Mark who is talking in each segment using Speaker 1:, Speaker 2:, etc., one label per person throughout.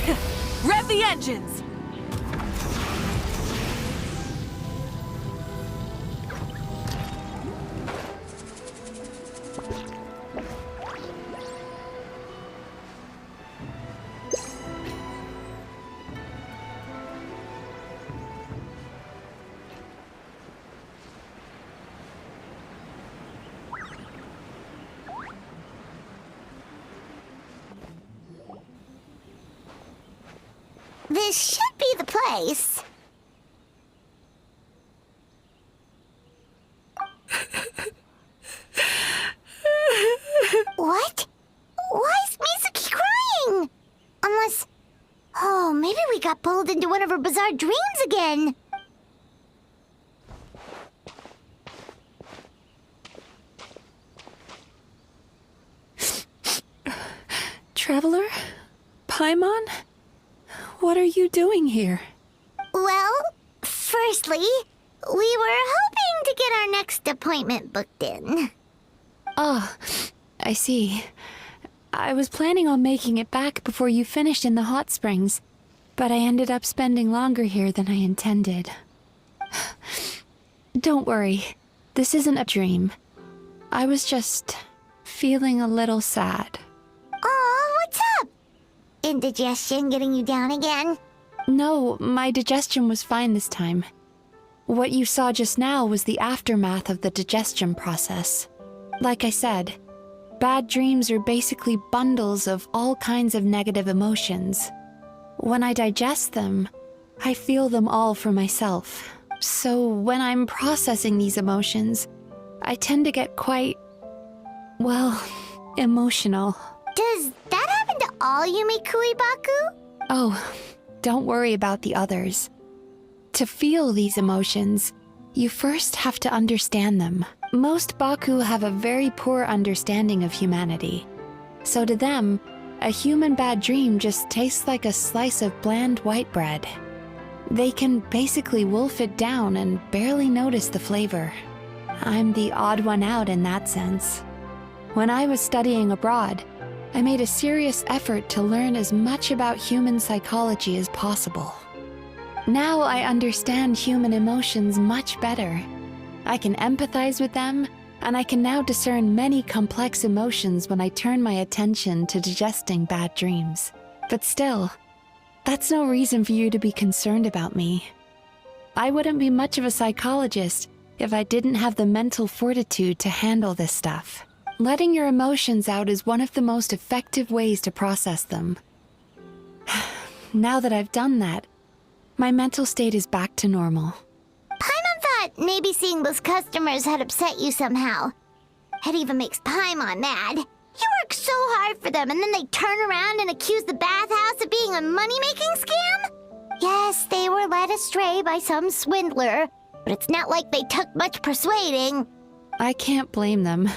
Speaker 1: Rev the engines!
Speaker 2: This should be the place. What? Why is Mizuki crying? Unless... Oh, maybe we got pulled into one of her bizarre dreams again.
Speaker 3: Traveler? Paimon? What are you doing here?
Speaker 2: Well, firstly, we were hoping to get our next appointment booked in.
Speaker 3: Oh, I see. I was planning on making it back before you finished in the hot springs, but I ended up spending longer here than I intended. Don't worry, this isn't a dream. I was just feeling a little sad.
Speaker 2: Aw, what's up? Indigestion getting you down again?
Speaker 3: No, my digestion was fine this time. What you saw just now was the aftermath of the digestion process. Like I said, bad dreams are basically bundles of all kinds of negative emotions. When I digest them, I feel them all for myself. So when I'm processing these emotions, I tend to get quite, well, emotional.
Speaker 2: Does that happen to all Yumikui Baku?
Speaker 3: Oh, don't worry about the others. To feel these emotions, you first have to understand them. Most Baku have a very poor understanding of humanity. So to them, a human bad dream just tastes like a slice of bland white bread. They can basically wolf it down and barely notice the flavor. I'm the odd one out in that sense. When I was studying abroad, I made a serious effort to learn as much about human psychology as possible. Now I understand human emotions much better. I can empathize with them, and I can now discern many complex emotions when I turn my attention to digesting bad dreams. But still, that's no reason for you to be concerned about me. I wouldn't be much of a psychologist if I didn't have the mental fortitude to handle this stuff. Letting your emotions out is one of the most effective ways to process them. Now that I've done that, my mental state is back to normal.
Speaker 2: Paimon thought maybe seeing those customers had upset you somehow. It even makes Paimon mad. You work so hard for them and then they turn around and accuse the bathhouse of being a money-making scam? Yes, they were led astray by some swindler, but it's not like they took much persuading.
Speaker 3: I can't blame them.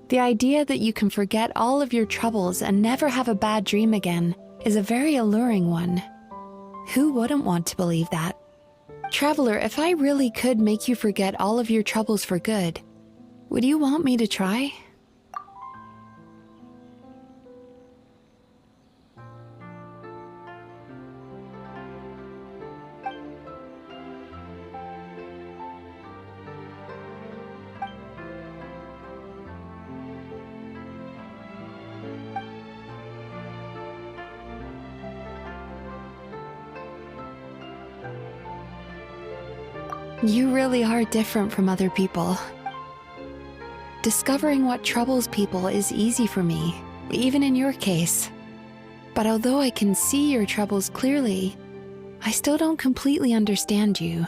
Speaker 3: The idea that you can forget all of your troubles and never have a bad dream again is a very alluring one. Who wouldn't want to believe that? Traveler, if I really could make you forget all of your troubles for good, would you want me to try? You really are different from other people. Discovering what troubles people is easy for me, even in your case. But although I can see your troubles clearly, I still don't completely understand you.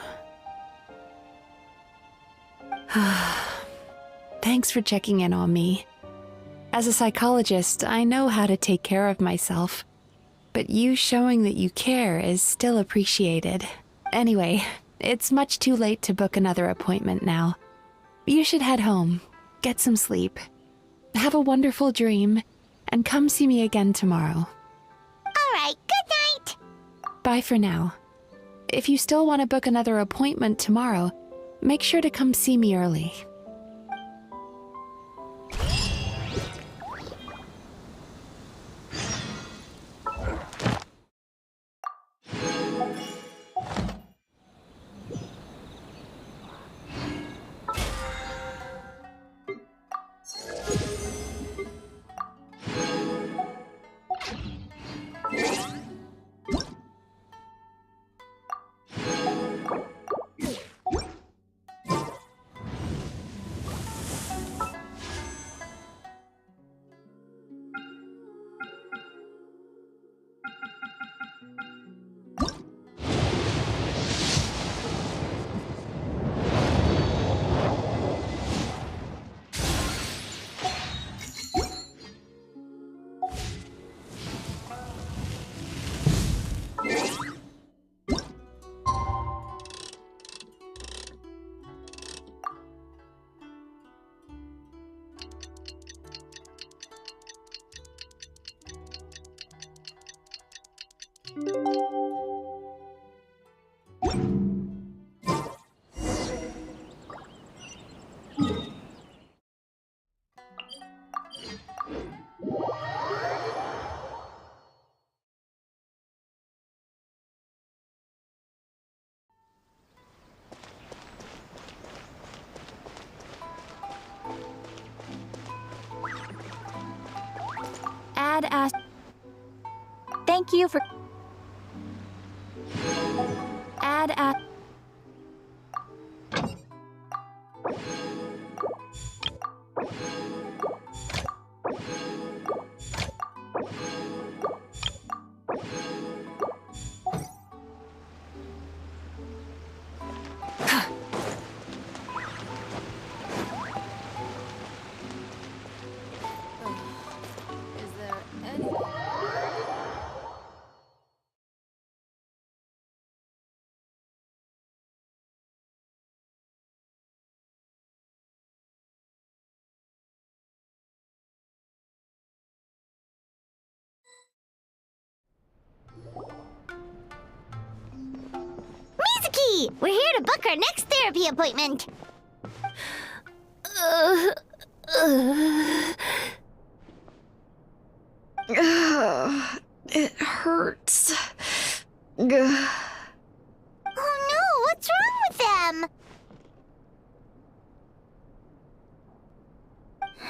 Speaker 3: Thanks for checking in on me. As a psychologist, I know how to take care of myself, but you showing that you care is still appreciated. Anyway, it's much too late to book another appointment now. You should head home, get some sleep, have a wonderful dream, and come see me again tomorrow.
Speaker 2: All right, good night.
Speaker 3: Bye for now. If you still want to book another appointment tomorrow, make sure to come see me early. Add as. Thank you for. Add as.
Speaker 2: Mizuki! We're here to book our next therapy appointment.
Speaker 4: It hurts.
Speaker 2: Oh no, what's wrong with them?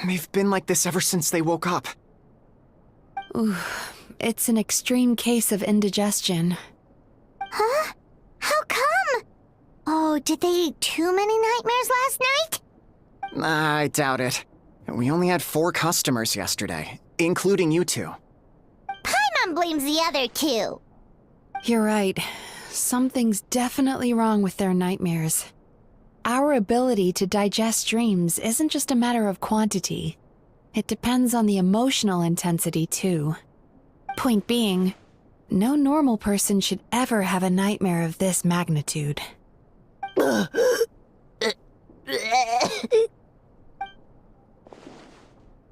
Speaker 5: They've been like this ever since they woke up.
Speaker 3: Ooh, it's an extreme case of indigestion.
Speaker 2: Huh? How come? Oh, did they eat too many nightmares last night?
Speaker 5: I doubt it. We only had 4 customers yesterday, including you two.
Speaker 2: Paimon blames the other 2.
Speaker 3: You're right. Something's definitely wrong with their nightmares. Our ability to digest dreams isn't just a matter of quantity. It depends on the emotional intensity, too. Point being, no normal person should ever have a nightmare of this magnitude.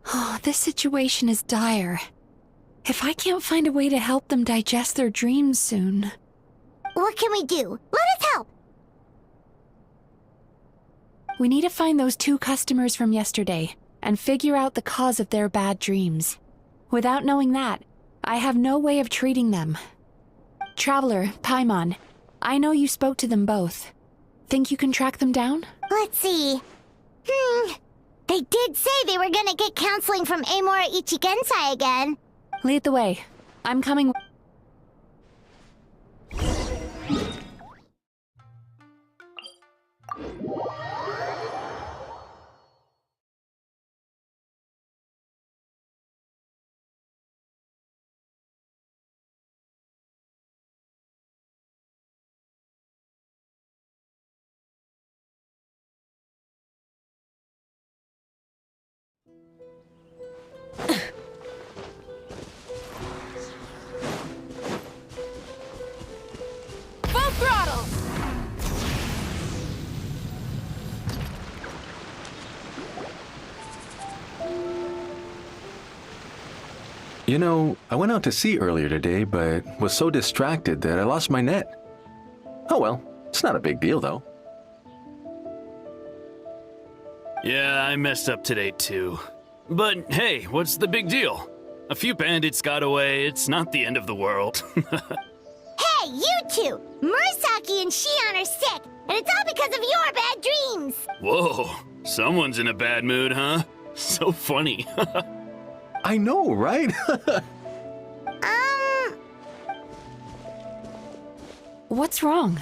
Speaker 3: Oh, this situation is dire. If I can't find a way to help them digest their dreams soon...
Speaker 2: What can we do? Let us help!
Speaker 3: We need to find those 2 customers from yesterday and figure out the cause of their bad dreams. Without knowing that, I have no way of treating them. Traveler, Paimon, I know you spoke to them both. Think you can track them down?
Speaker 2: Let's see. They did say they were gonna get counseling from Amora Ichigensai again.
Speaker 3: Lead the way. I'm coming.
Speaker 1: Full throttle!
Speaker 6: You know, I went out to sea earlier today, but was so distracted that I lost my net. Oh well, it's not a big deal though.
Speaker 7: Yeah, I messed up today too. But hey, what's the big deal? A few bandits got away, it's not the end of the world.
Speaker 2: Hey, you 2! Murasaki and Shion are sick, and it's all because of your bad dreams!
Speaker 7: Whoa, someone's in a bad mood, huh? So funny.
Speaker 6: I know, right?
Speaker 3: What's wrong?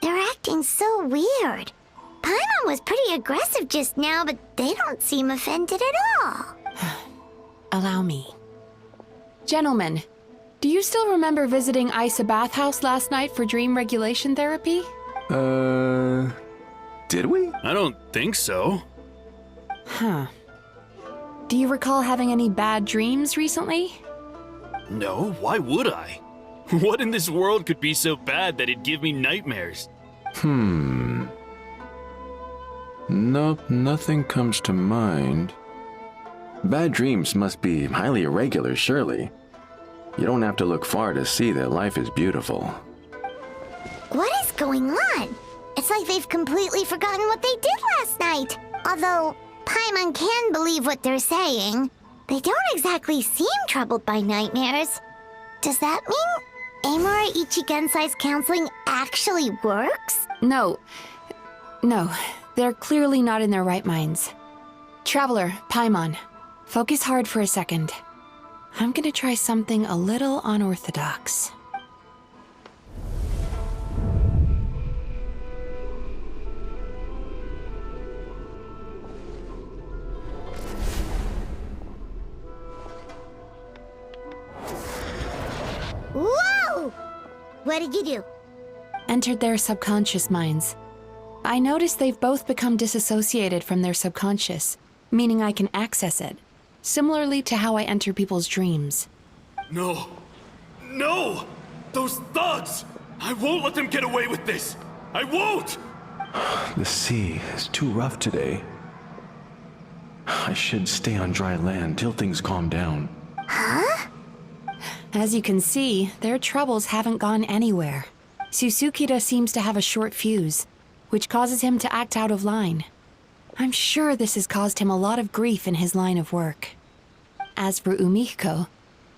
Speaker 2: They're acting so weird. Paimon was pretty aggressive just now, but they don't seem offended at all.
Speaker 3: Allow me. Gentlemen, do you still remember visiting Isa Bathhouse last night for dream regulation therapy?
Speaker 6: Did we?
Speaker 7: I don't think so.
Speaker 3: Huh. Do you recall having any bad dreams recently?
Speaker 7: No, why would I? What in this world could be so bad that it'd give me nightmares?
Speaker 6: Nope, nothing comes to mind. Bad dreams must be highly irregular, surely. You don't have to look far to see that life is beautiful.
Speaker 2: What is going on? It's like they've completely forgotten what they did last night. Although, Paimon can believe what they're saying. They don't exactly seem troubled by nightmares. Does that mean Amura Ichigensai's counseling actually works?
Speaker 3: No, they're clearly not in their right minds. Traveler, Paimon, focus hard for a second. I'm gonna try something a little unorthodox.
Speaker 2: Whoa! What did you do?
Speaker 3: Entered their subconscious minds. I noticed they've both become disassociated from their subconscious, meaning I can access it, similarly to how I enter people's dreams.
Speaker 7: No! No! Those thugs! I won't let them get away with this! I won't!
Speaker 6: The sea is too rough today. I should stay on dry land till things calm down.
Speaker 3: As you can see, their troubles haven't gone anywhere. Susukida seems to have a short fuse, which causes him to act out of line. I'm sure this has caused him a lot of grief in his line of work. As for Umiko,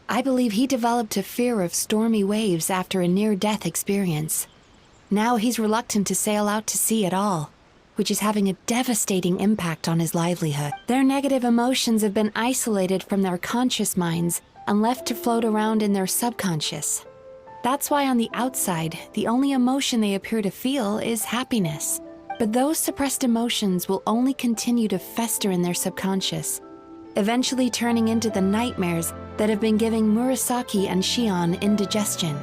Speaker 3: I believe he developed a fear of stormy waves after a near-death experience. Now he's reluctant to sail out to sea at all, which is having a devastating impact on his livelihood. Their negative emotions have been isolated from their conscious minds and left to float around in their subconscious. That's why on the outside, the only emotion they appear to feel is happiness. But those suppressed emotions will only continue to fester in their subconscious, eventually turning into the nightmares that have been giving Murasaki and Shion indigestion.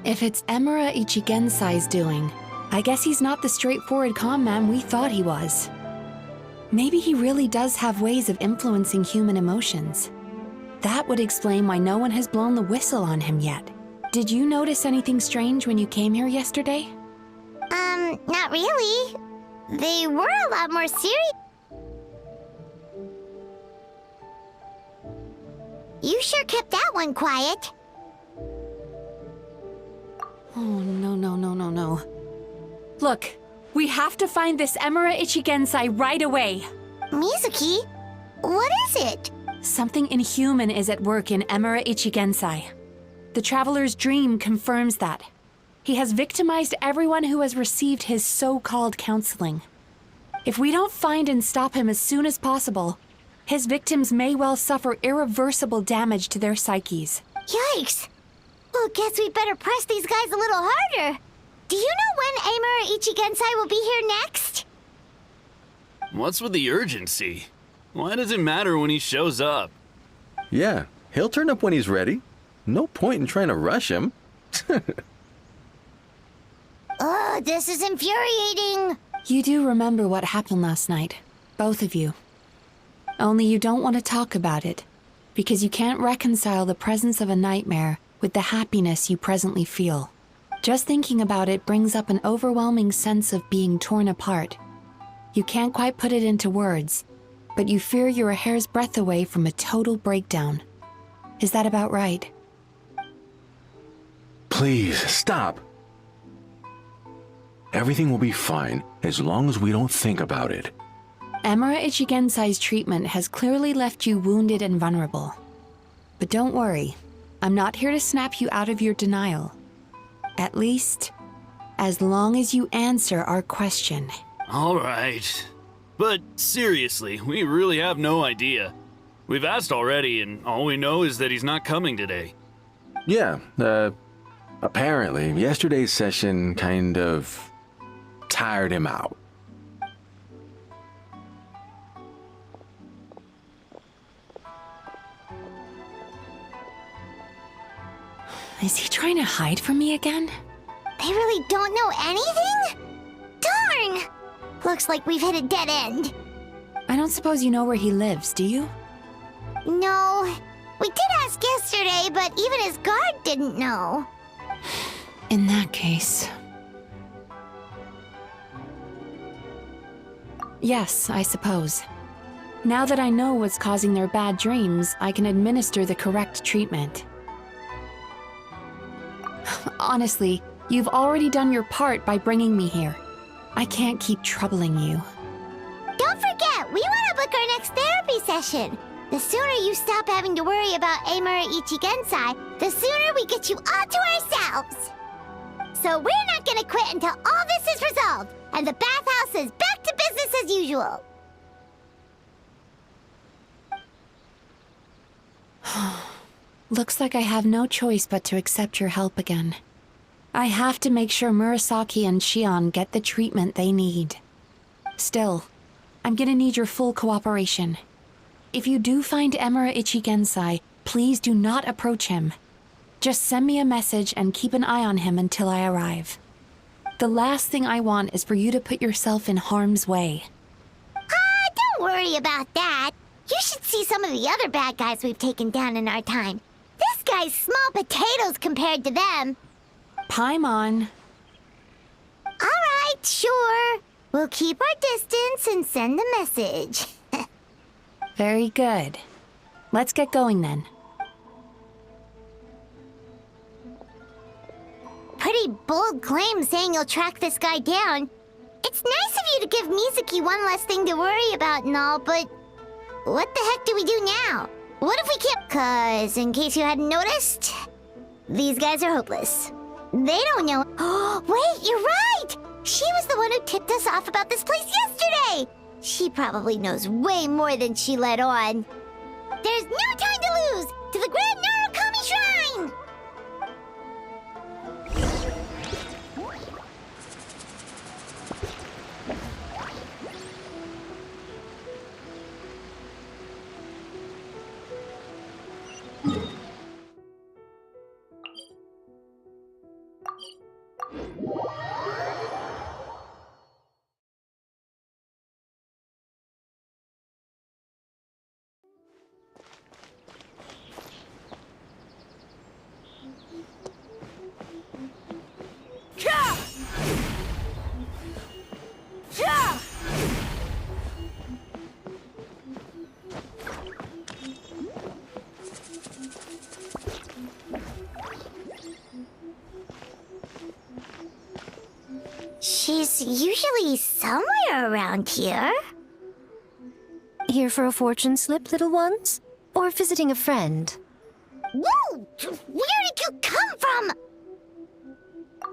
Speaker 3: If it's Emura Ichigensai's doing, I guess he's not the straightforward calm man we thought he was. Maybe he really does have ways of influencing human emotions. That would explain why no one has blown the whistle on him yet. Did you notice anything strange when you came here yesterday?
Speaker 2: Not really. They were a lot more serious. You sure kept that one quiet.
Speaker 3: Oh, no. Look, we have to find this Emura Ichigensai right away.
Speaker 2: Mizuki, what is it?
Speaker 3: Something inhuman is at work in Emura Ichigensai. The Traveler's dream confirms that. He has victimized everyone who has received his so-called counseling. If we don't find and stop him as soon as possible, his victims may well suffer irreversible damage to their psyches.
Speaker 2: Yikes! Well, guess we better press these guys a little harder. Do you know when Amura Ichigensai will be here next?
Speaker 7: What's with the urgency? Why does it matter when he shows up?
Speaker 6: Yeah, he'll turn up when he's ready. No point in trying to rush him.
Speaker 2: Ugh, this is infuriating.
Speaker 3: You do remember what happened last night, both of you. Only you don't want to talk about it, because you can't reconcile the presence of a nightmare with the happiness you presently feel. Just thinking about it brings up an overwhelming sense of being torn apart. You can't quite put it into words, but you fear you're a hair's breadth away from a total breakdown. Is that about right?
Speaker 6: Please, stop. Everything will be fine as long as we don't think about it.
Speaker 3: Emura Ichigensai's treatment has clearly left you wounded and vulnerable. But don't worry, I'm not here to snap you out of your denial. At least, as long as you answer our question.
Speaker 7: All right. But seriously, we really have no idea. We've asked already, and all we know is that he's not coming today.
Speaker 6: Yeah, apparently, yesterday's session kind of tired him out.
Speaker 3: Is he trying to hide from me again?
Speaker 2: They really don't know anything? Darn! Looks like we've hit a dead end.
Speaker 3: I don't suppose you know where he lives, do you?
Speaker 2: No. We did ask yesterday, but even his guard didn't know.
Speaker 3: In that case... Yes, I suppose. Now that I know what's causing their bad dreams, I can administer the correct treatment. Honestly, you've already done your part by bringing me here. I can't keep troubling you.
Speaker 2: Don't forget, we want to book our next therapy session. The sooner you stop having to worry about Amura Ichigensai, the sooner we get you all to ourselves. So we're not gonna quit until all this is resolved, and the bathhouse is back to business as usual.
Speaker 3: Looks like I have no choice but to accept your help again. I have to make sure Murasaki and Shion get the treatment they need. Still, I'm gonna need your full cooperation. If you do find Emura Ichigensai, please do not approach him. Just send me a message and keep an eye on him until I arrive. The last thing I want is for you to put yourself in harm's way.
Speaker 2: Don't worry about that. You should see some of the other bad guys we've taken down in our time. This guy's small potatoes compared to them.
Speaker 3: Paimon.
Speaker 2: All right, sure. We'll keep our distance and send a message.
Speaker 3: Very good. Let's get going then.
Speaker 2: Pretty bold claim saying you'll track this guy down. It's nice of you to give Mizuki one less thing to worry about and all, but what the heck do we do now? What if we can't? 'Cause in case you hadn't noticed, these guys are hopeless. They don't know. Oh, wait, you're right! She was the one who tipped us off about this place yesterday! She probably knows way more than she let on. There's no time to lose! To the Grand Narukami Shrine! She's usually somewhere around here.
Speaker 4: Here for a fortune slip, little ones? Or visiting a friend?
Speaker 2: Whoa! Where did you come from?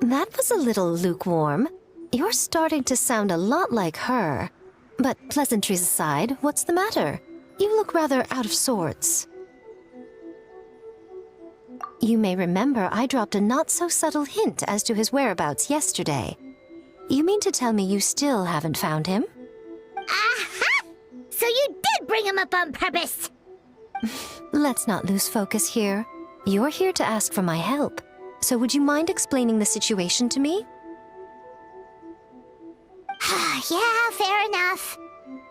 Speaker 4: That was a little lukewarm. You're starting to sound a lot like her. But pleasantries aside, what's the matter? You look rather out of sorts. You may remember I dropped a not-so-subtle hint as to his whereabouts yesterday. You mean to tell me you still haven't found him?
Speaker 2: Aha! So you did bring him up on purpose!
Speaker 4: Let's not lose focus here. You're here to ask for my help. So would you mind explaining the situation to me?
Speaker 2: Yeah, fair enough.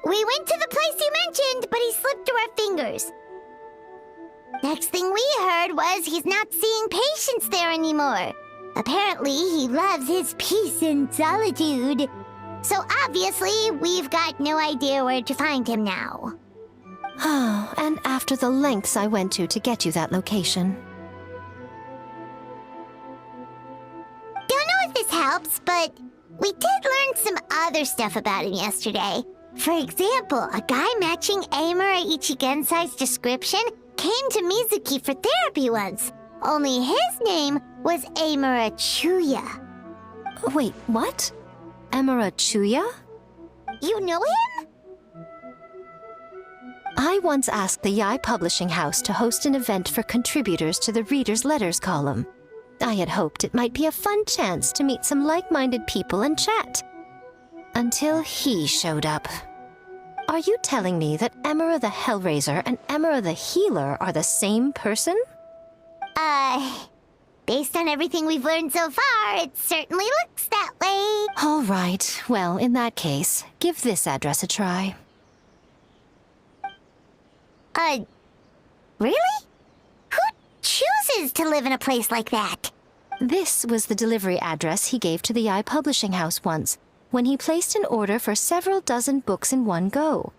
Speaker 2: We went to the place you mentioned, but he slipped through our fingers. Next thing we heard was he's not seeing patients there anymore. Apparently, he loves his peace and solitude. So obviously, we've got no idea where to find him now.
Speaker 4: Oh, and after the lengths I went to get you that location.
Speaker 2: Don't know if this helps, but we did learn some other stuff about him yesterday. For example, a guy matching Amura Ichigensai's description came to Mizuki for therapy once. Only his name was Amura Chuya.
Speaker 4: Wait, what? Emura Chuya?
Speaker 2: You know him?
Speaker 4: I once asked the Yai Publishing House to host an event for contributors to the Reader's Letters column. I had hoped it might be a fun chance to meet some like-minded people and chat. Until he showed up. Are you telling me that Emura the Hellraiser and Emura the Healer are the same person?
Speaker 2: Based on everything we've learned so far, it certainly looks that way.
Speaker 4: All right, well, in that case, give this address a try.
Speaker 2: Really? Who chooses to live in a place like that?
Speaker 4: This was the delivery address he gave to the Yai Publishing House once, when he placed an order for several dozen books in one go.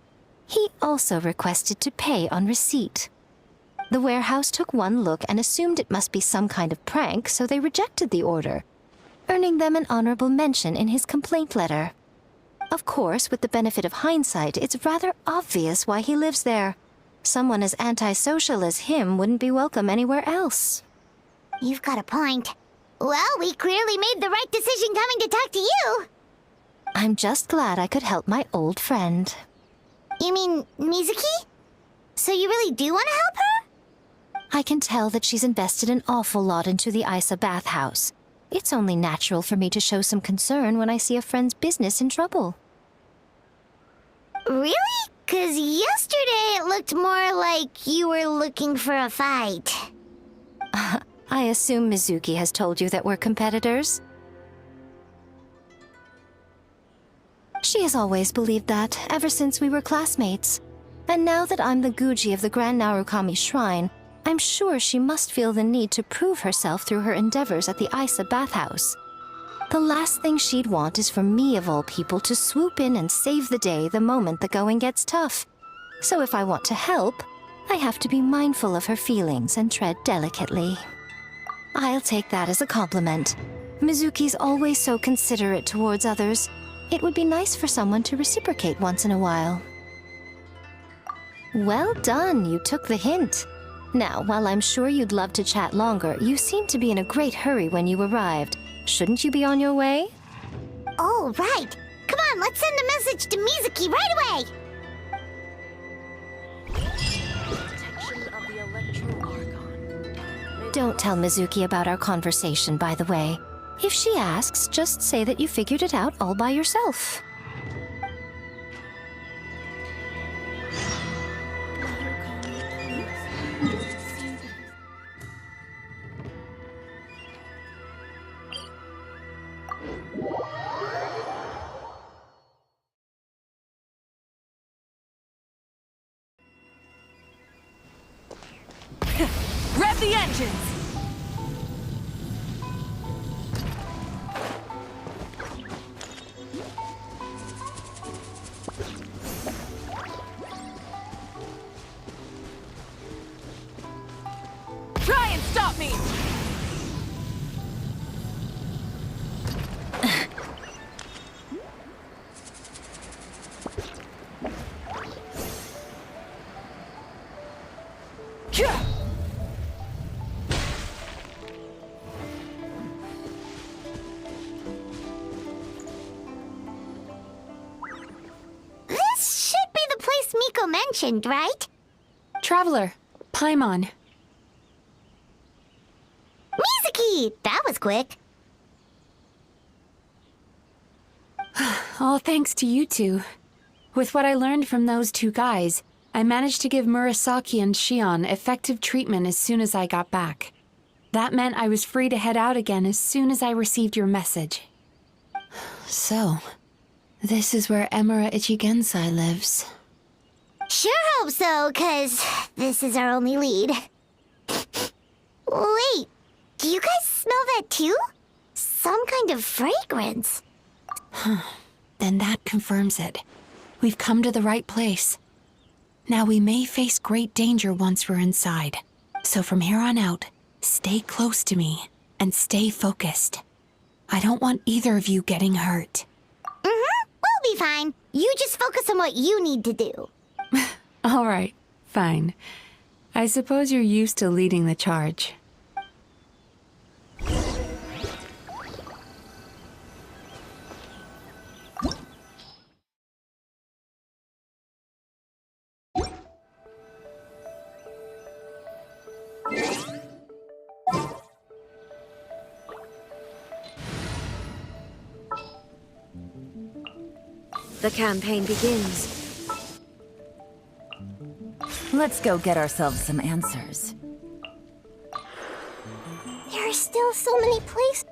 Speaker 4: He also requested to pay on receipt. The warehouse took one look and assumed it must be some kind of prank, so they rejected the order, earning them an honorable mention in his complaint letter. Of course, with the benefit of hindsight, it's rather obvious why he lives there. Someone as antisocial as him wouldn't be welcome anywhere else.
Speaker 2: You've got a point. Well, we clearly made the right decision coming to talk to you.
Speaker 4: I'm just glad I could help my old friend.
Speaker 2: You mean Mizuki? So you really do want to help her?
Speaker 4: I can tell that she's invested an awful lot into the Isa bathhouse. It's only natural for me to show some concern when I see a friend's business in trouble.
Speaker 2: Really? 'Cause yesterday it looked more like you were looking for a fight.
Speaker 4: I assume Mizuki has told you that we're competitors? She has always believed that, ever since we were classmates. And now that I'm the Guji of the Grand Narukami Shrine, I'm sure she must feel the need to prove herself through her endeavors at the Isa bathhouse. The last thing she'd want is for me, of all people, to swoop in and save the day the moment the going gets tough. So if I want to help, I have to be mindful of her feelings and tread delicately. I'll take that as a compliment. Mizuki's always so considerate towards others. It would be nice for someone to reciprocate once in a while. Well done, you took the hint. Now, while I'm sure you'd love to chat longer, you seemed to be in a great hurry when you arrived. Shouldn't you be on your way?
Speaker 2: Oh, right. Come on, let's send a message to Mizuki right away.
Speaker 4: Don't tell Mizuki about our conversation, by the way. If she asks, just say that you figured it out all by yourself.
Speaker 1: Rev the engines! Try and stop me!
Speaker 2: This should be the place Miko mentioned, right?
Speaker 3: Traveler, Paimon.
Speaker 2: Mizuki! That was quick.
Speaker 3: All thanks to you two. With what I learned from those two guys, I managed to give Murasaki and Shion effective treatment as soon as I got back. That meant I was free to head out again as soon as I received your message. So, this is where Emira Ichigensai lives.
Speaker 2: Sure hope so, 'cause this is our only lead. Wait, do you guys smell that too? Some kind of fragrance.
Speaker 3: Then that confirms it. We've come to the right place. Now we may face great danger once we're inside. So from here on out, stay close to me and stay focused. I don't want either of you getting hurt.
Speaker 2: We'll be fine. You just focus on what you need to do.
Speaker 3: All right, fine. I suppose you're used to leading the charge.
Speaker 8: The campaign begins. Let's go get ourselves some answers.
Speaker 2: There are still so many places.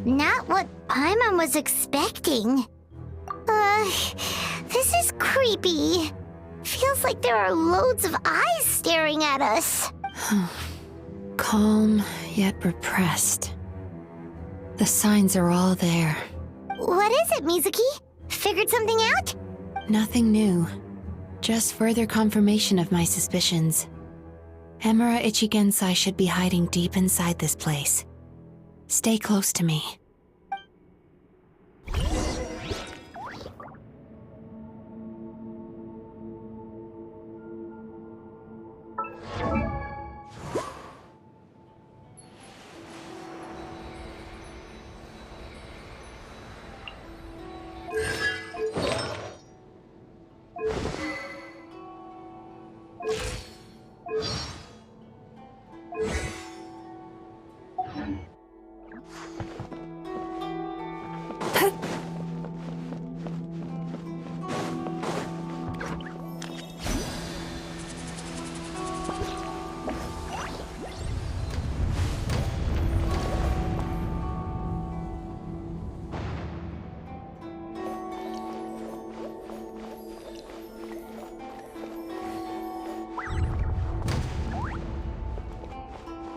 Speaker 2: Not what Paimon was expecting. This is creepy. Feels like there are loads of eyes staring at us.
Speaker 3: Calm, yet repressed. The signs are all there.
Speaker 2: What is it, Mizuki? Figured something out?
Speaker 3: Nothing new. Just further confirmation of my suspicions. Emira Ichigensai should be hiding deep inside this place. Stay close to me.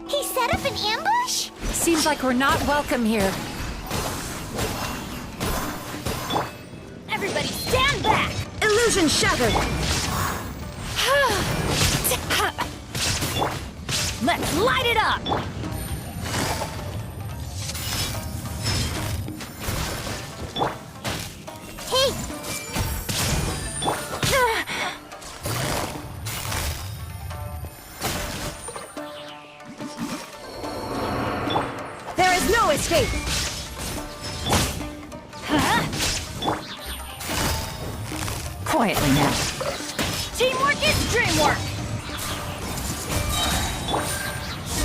Speaker 2: He set up an ambush?
Speaker 8: Seems like we're not welcome here.
Speaker 1: Everybody stand back!
Speaker 8: Illusion shattered!
Speaker 1: Let's light it up!
Speaker 2: Hey!
Speaker 8: There is no escape! Quietly now.
Speaker 1: Teamwork is dreamwork!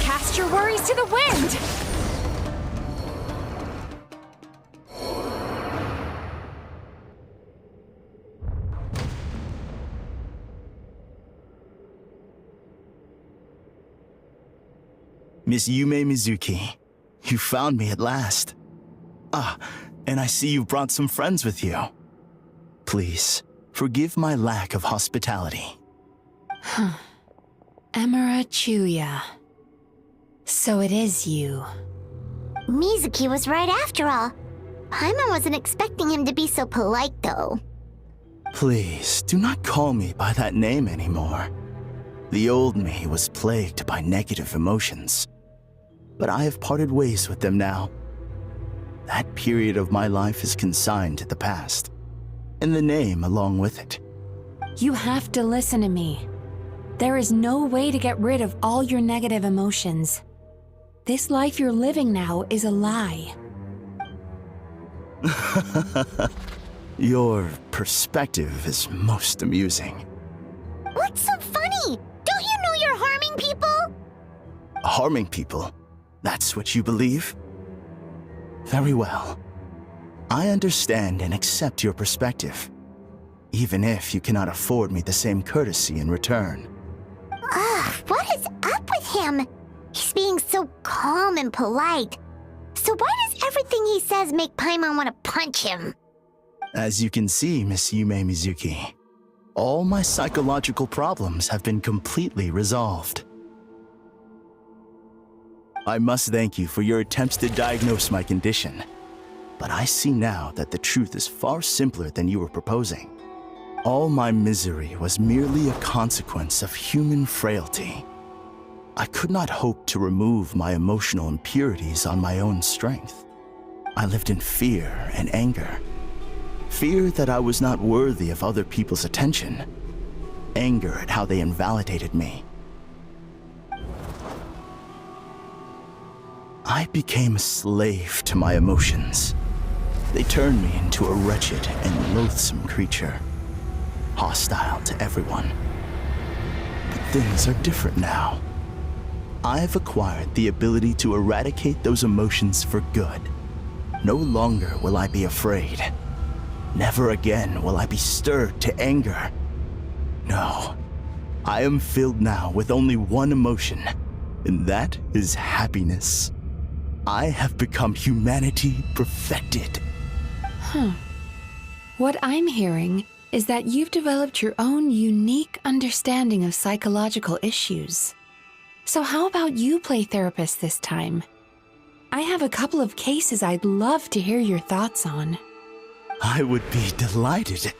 Speaker 8: Cast your worries to the wind!
Speaker 9: Miss Yume Mizuki, you found me at last. Ah, and I see you brought some friends with you. Please, forgive my lack of hospitality.
Speaker 3: Emira Chuya. So it is you.
Speaker 2: Mizuki was right after all. Paimon wasn't expecting him to be so polite, though.
Speaker 9: Please, do not call me by that name anymore. The old me was plagued by negative emotions. But I have parted ways with them now. That period of my life is consigned to the past, and the name along with it.
Speaker 3: You have to listen to me. There is no way to get rid of all your negative emotions. This life you're living now is a lie.
Speaker 9: Your perspective is most amusing.
Speaker 2: What's so funny? Don't you know you're harming people?
Speaker 9: Harming people? That's what you believe? Very well. I understand and accept your perspective, even if you cannot afford me the same courtesy in return.
Speaker 2: What is up with him? He's being so calm and polite. So why does everything he says make Paimon want to punch him?
Speaker 9: As you can see, Miss Yume Mizuki, all my psychological problems have been completely resolved. I must thank you for your attempts to diagnose my condition, but I see now that the truth is far simpler than you were proposing. All my misery was merely a consequence of human frailty. I could not hope to remove my emotional impurities on my own strength. I lived in fear and anger. Fear that I was not worthy of other people's attention. Anger at how they invalidated me. I became a slave to my emotions. They turned me into a wretched and loathsome creature, hostile to everyone. But things are different now. I've acquired the ability to eradicate those emotions for good. No longer will I be afraid. Never again will I be stirred to anger. No, I am filled now with only one emotion, and that is happiness. I have become humanity perfected.
Speaker 3: What I'm hearing is that you've developed your own unique understanding of psychological issues. So how about you play therapist this time? I have a couple of cases I'd love to hear your thoughts on.
Speaker 9: I would be delighted.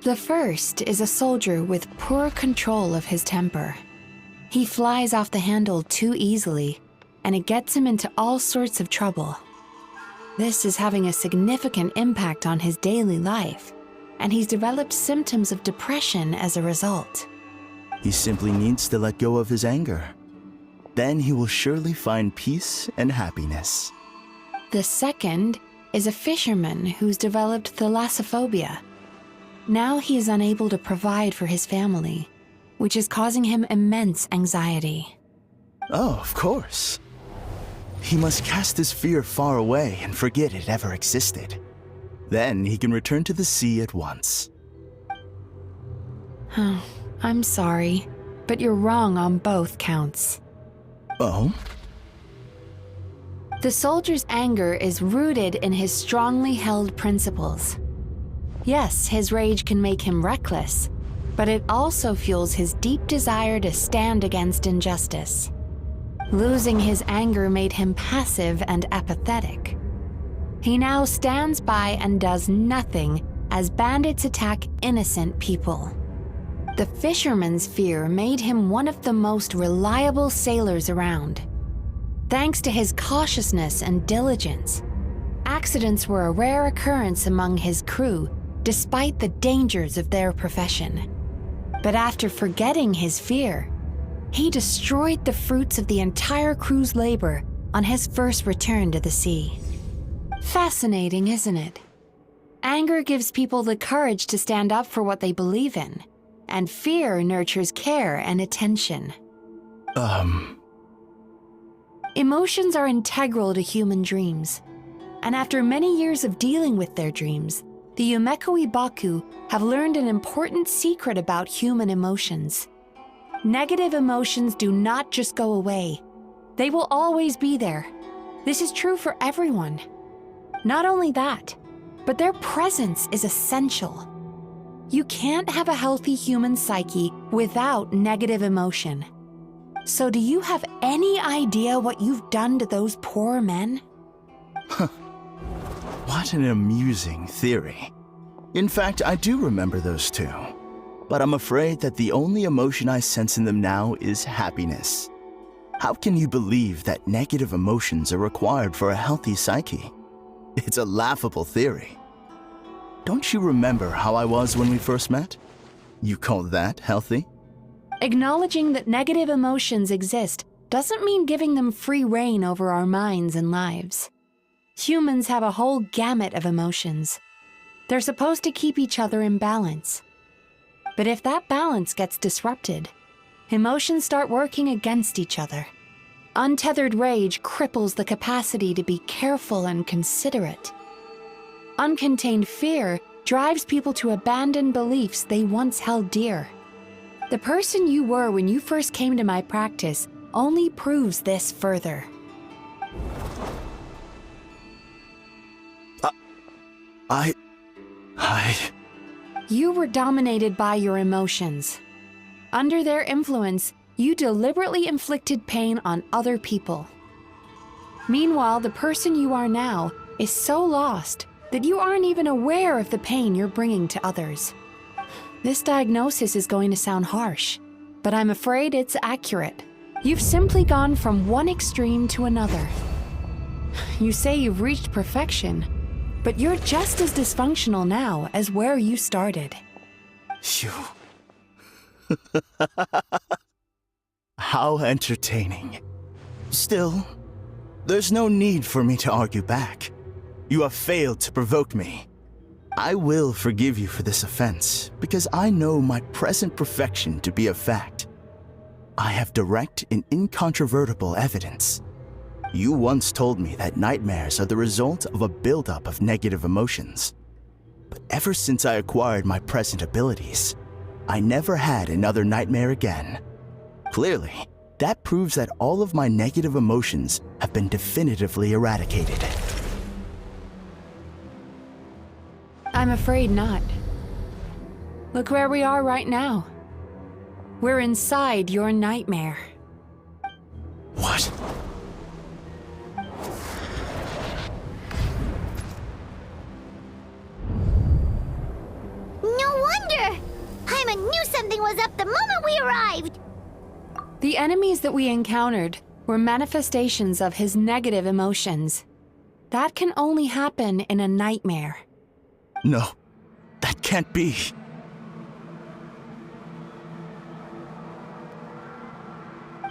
Speaker 3: The first is a soldier with poor control of his temper. He flies off the handle too easily, and it gets him into all sorts of trouble. This is having a significant impact on his daily life, and he's developed symptoms of depression as a result.
Speaker 9: He simply needs to let go of his anger. Then he will surely find peace and happiness.
Speaker 3: The second is a fisherman who's developed thalassophobia. Now he is unable to provide for his family, which is causing him immense anxiety.
Speaker 9: Oh, of course. He must cast his fear far away and forget it ever existed. Then he can return to the sea at once.
Speaker 3: I'm sorry, but you're wrong on both counts.
Speaker 9: Oh?
Speaker 3: The soldier's anger is rooted in his strongly held principles. Yes, his rage can make him reckless, but it also fuels his deep desire to stand against injustice. Losing his anger made him passive and apathetic. He now stands by and does nothing as bandits attack innocent people. The fisherman's fear made him one of the most reliable sailors around. Thanks to his cautiousness and diligence, accidents were a rare occurrence among his crew, despite the dangers of their profession. But after forgetting his fear, he destroyed the fruits of the entire crew's labor on his first return to the sea. Fascinating, isn't it? Anger gives people the courage to stand up for what they believe in, and fear nurtures care and attention. Emotions are integral to human dreams, and after many years of dealing with their dreams, the Yumekoi Baku have learned an important secret about human emotions. Negative emotions do not just go away. They will always be there. This is true for everyone. Not only that, but their presence is essential. You can't have a healthy human psyche without negative emotion. So do you have any idea what you've done to those poor men?
Speaker 9: What an amusing theory. In fact, I do remember those two. But I'm afraid that the only emotion I sense in them now is happiness. How can you believe that negative emotions are required for a healthy psyche? It's a laughable theory. Don't you remember how I was when we first met? You call that healthy?
Speaker 3: Acknowledging that negative emotions exist doesn't mean giving them free rein over our minds and lives. Humans have a whole gamut of emotions. They're supposed to keep each other in balance. But if that balance gets disrupted, emotions start working against each other. Untethered rage cripples the capacity to be careful and considerate. Uncontained fear drives people to abandon beliefs they once held dear. The person you were when you first came to my practice only proves this further. You were dominated by your emotions. Under their influence, you deliberately inflicted pain on other people. Meanwhile, the person you are now is so lost that you aren't even aware of the pain you're bringing to others. This diagnosis is going to sound harsh, but I'm afraid it's accurate. You've simply gone from one extreme to another. You say you've reached perfection, but you're just as dysfunctional now as where you started.
Speaker 9: Phew. How entertaining. Still, there's no need for me to argue back. You have failed to provoke me. I will forgive you for this offense because I know my present perfection to be a fact. I have direct and incontrovertible evidence. You once told me that nightmares are the result of a buildup of negative emotions. But ever since I acquired my present abilities, I never had another nightmare again. Clearly, that proves that all of my negative emotions have been definitively eradicated.
Speaker 3: I'm afraid not. Look where we are right now. We're inside your nightmare.
Speaker 9: What?
Speaker 2: No wonder! Paimon knew something was up the moment we arrived!
Speaker 3: The enemies that we encountered were manifestations of his negative emotions. That can only happen in a nightmare.
Speaker 9: No, that can't be.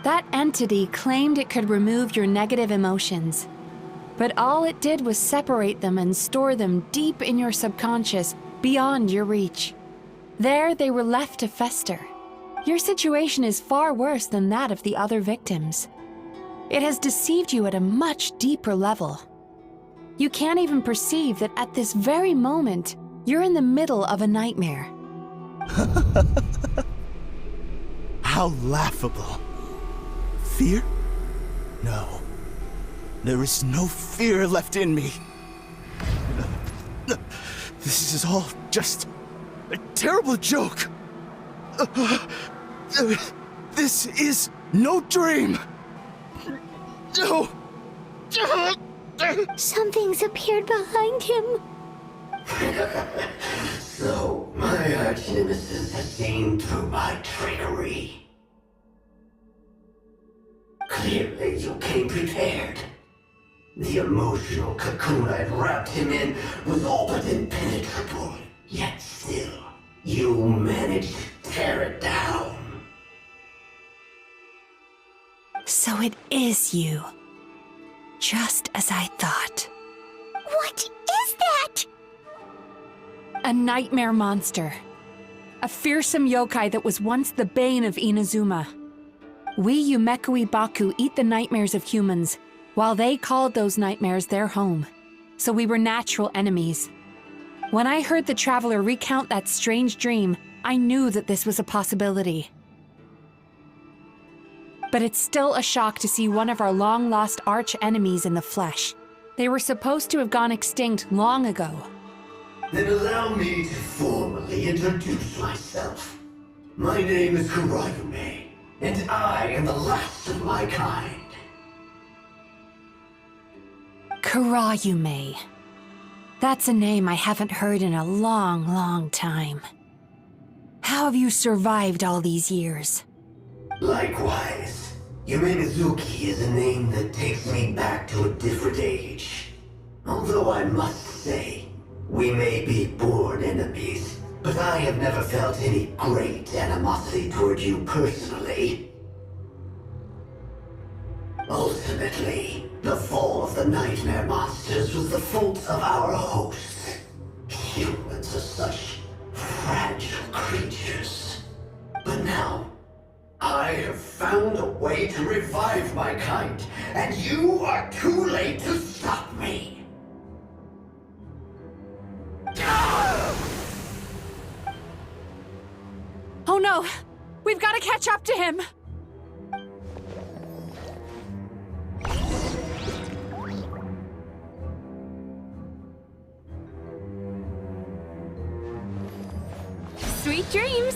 Speaker 3: That entity claimed it could remove your negative emotions. But all it did was separate them and store them deep in your subconscious, beyond your reach. There, they were left to fester. Your situation is far worse than that of the other victims. It has deceived you at a much deeper level. You can't even perceive that at this very moment, you're in the middle of a nightmare.
Speaker 9: How laughable. Fear? No. There is no fear left in me. This is all just a terrible joke. This is no dream. No.
Speaker 2: Something's appeared behind him.
Speaker 10: So, my arch-nemesis has seen through my trickery. Clearly, you came prepared. The emotional cocoon I'd wrapped him in was all but impenetrable. Yet still, you managed to tear it down.
Speaker 3: So it is you. Just as I thought.
Speaker 2: What is that?
Speaker 3: A nightmare monster. A fearsome yokai that was once the bane of Inazuma. We Yumekui Baku eat the nightmares of humans, while they called those nightmares their home. So we were natural enemies. When I heard the traveler recount that strange dream, I knew that this was a possibility. But it's still a shock to see one of our long-lost arch-enemies in the flesh. They were supposed to have gone extinct long ago.
Speaker 10: Then allow me to formally introduce myself. My name is Kurayume, and I am the last of my kind.
Speaker 3: Kurayume. That's a name I haven't heard in a long, long time. How have you survived all these years?
Speaker 10: Likewise, Yume Mizuki is a name that takes me back to a different age. Although I must say, we may be born enemies, but I have never felt any great animosity toward you personally. Ultimately, the fall of the nightmare monsters was the fault of our hosts. Humans are such fragile creatures. But now, I have found a way to revive my kind, and you are too late to stop me.
Speaker 3: Oh no! We've got to catch up to him! Sweet dreams!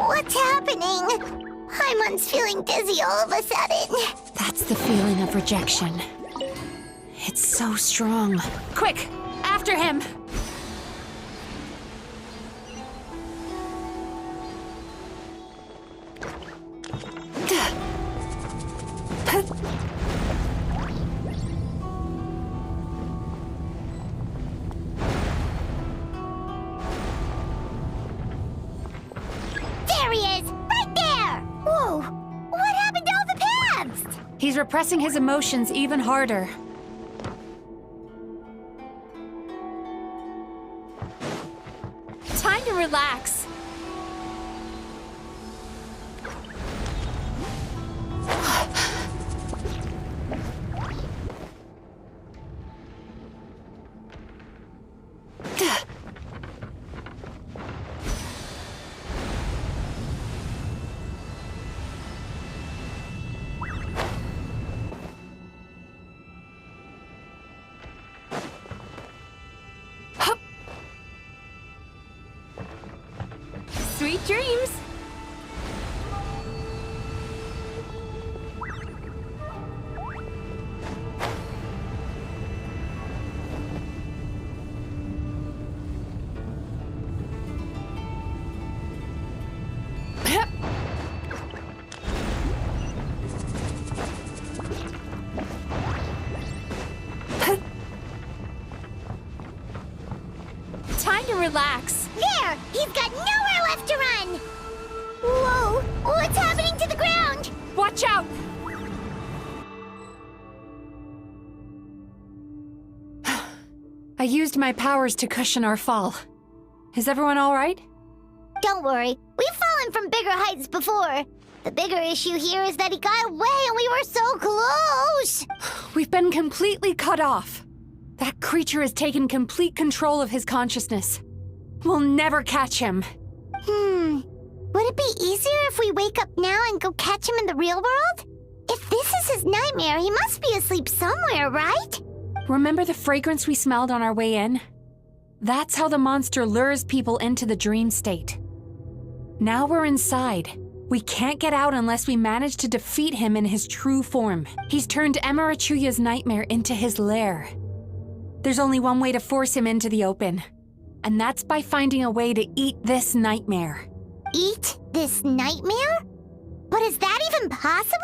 Speaker 2: What's happening? Paimon's feeling dizzy all of a sudden.
Speaker 3: That's the feeling of rejection. It's so strong. Quick! After him!
Speaker 2: There he is! Right there! Whoa!
Speaker 8: He's repressing his emotions even harder. Time to relax. Sweet dreams! Time to relax.
Speaker 2: There! He's got nowhere left to run! Whoa! What's happening to the ground?
Speaker 8: Watch out! I used my powers to cushion our fall. Is everyone all right?
Speaker 2: Don't worry, we've fallen from bigger heights before. The bigger issue here is that he got away and we were so close!
Speaker 8: We've been completely cut off. That creature has taken complete control of his consciousness. We'll never catch him.
Speaker 2: Would it be easier if we wake up now and go catch him in the real world? If this is his nightmare, he must be asleep somewhere, right?
Speaker 8: Remember the fragrance we smelled on our way in? That's how the monster lures people into the dream state. Now we're inside. We can't get out unless we manage to defeat him in his true form. He's turned Emarachuya's nightmare into his lair. There's only one way to force him into the open, and that's by finding a way to eat this nightmare.
Speaker 2: Eat this nightmare? But is that even possible?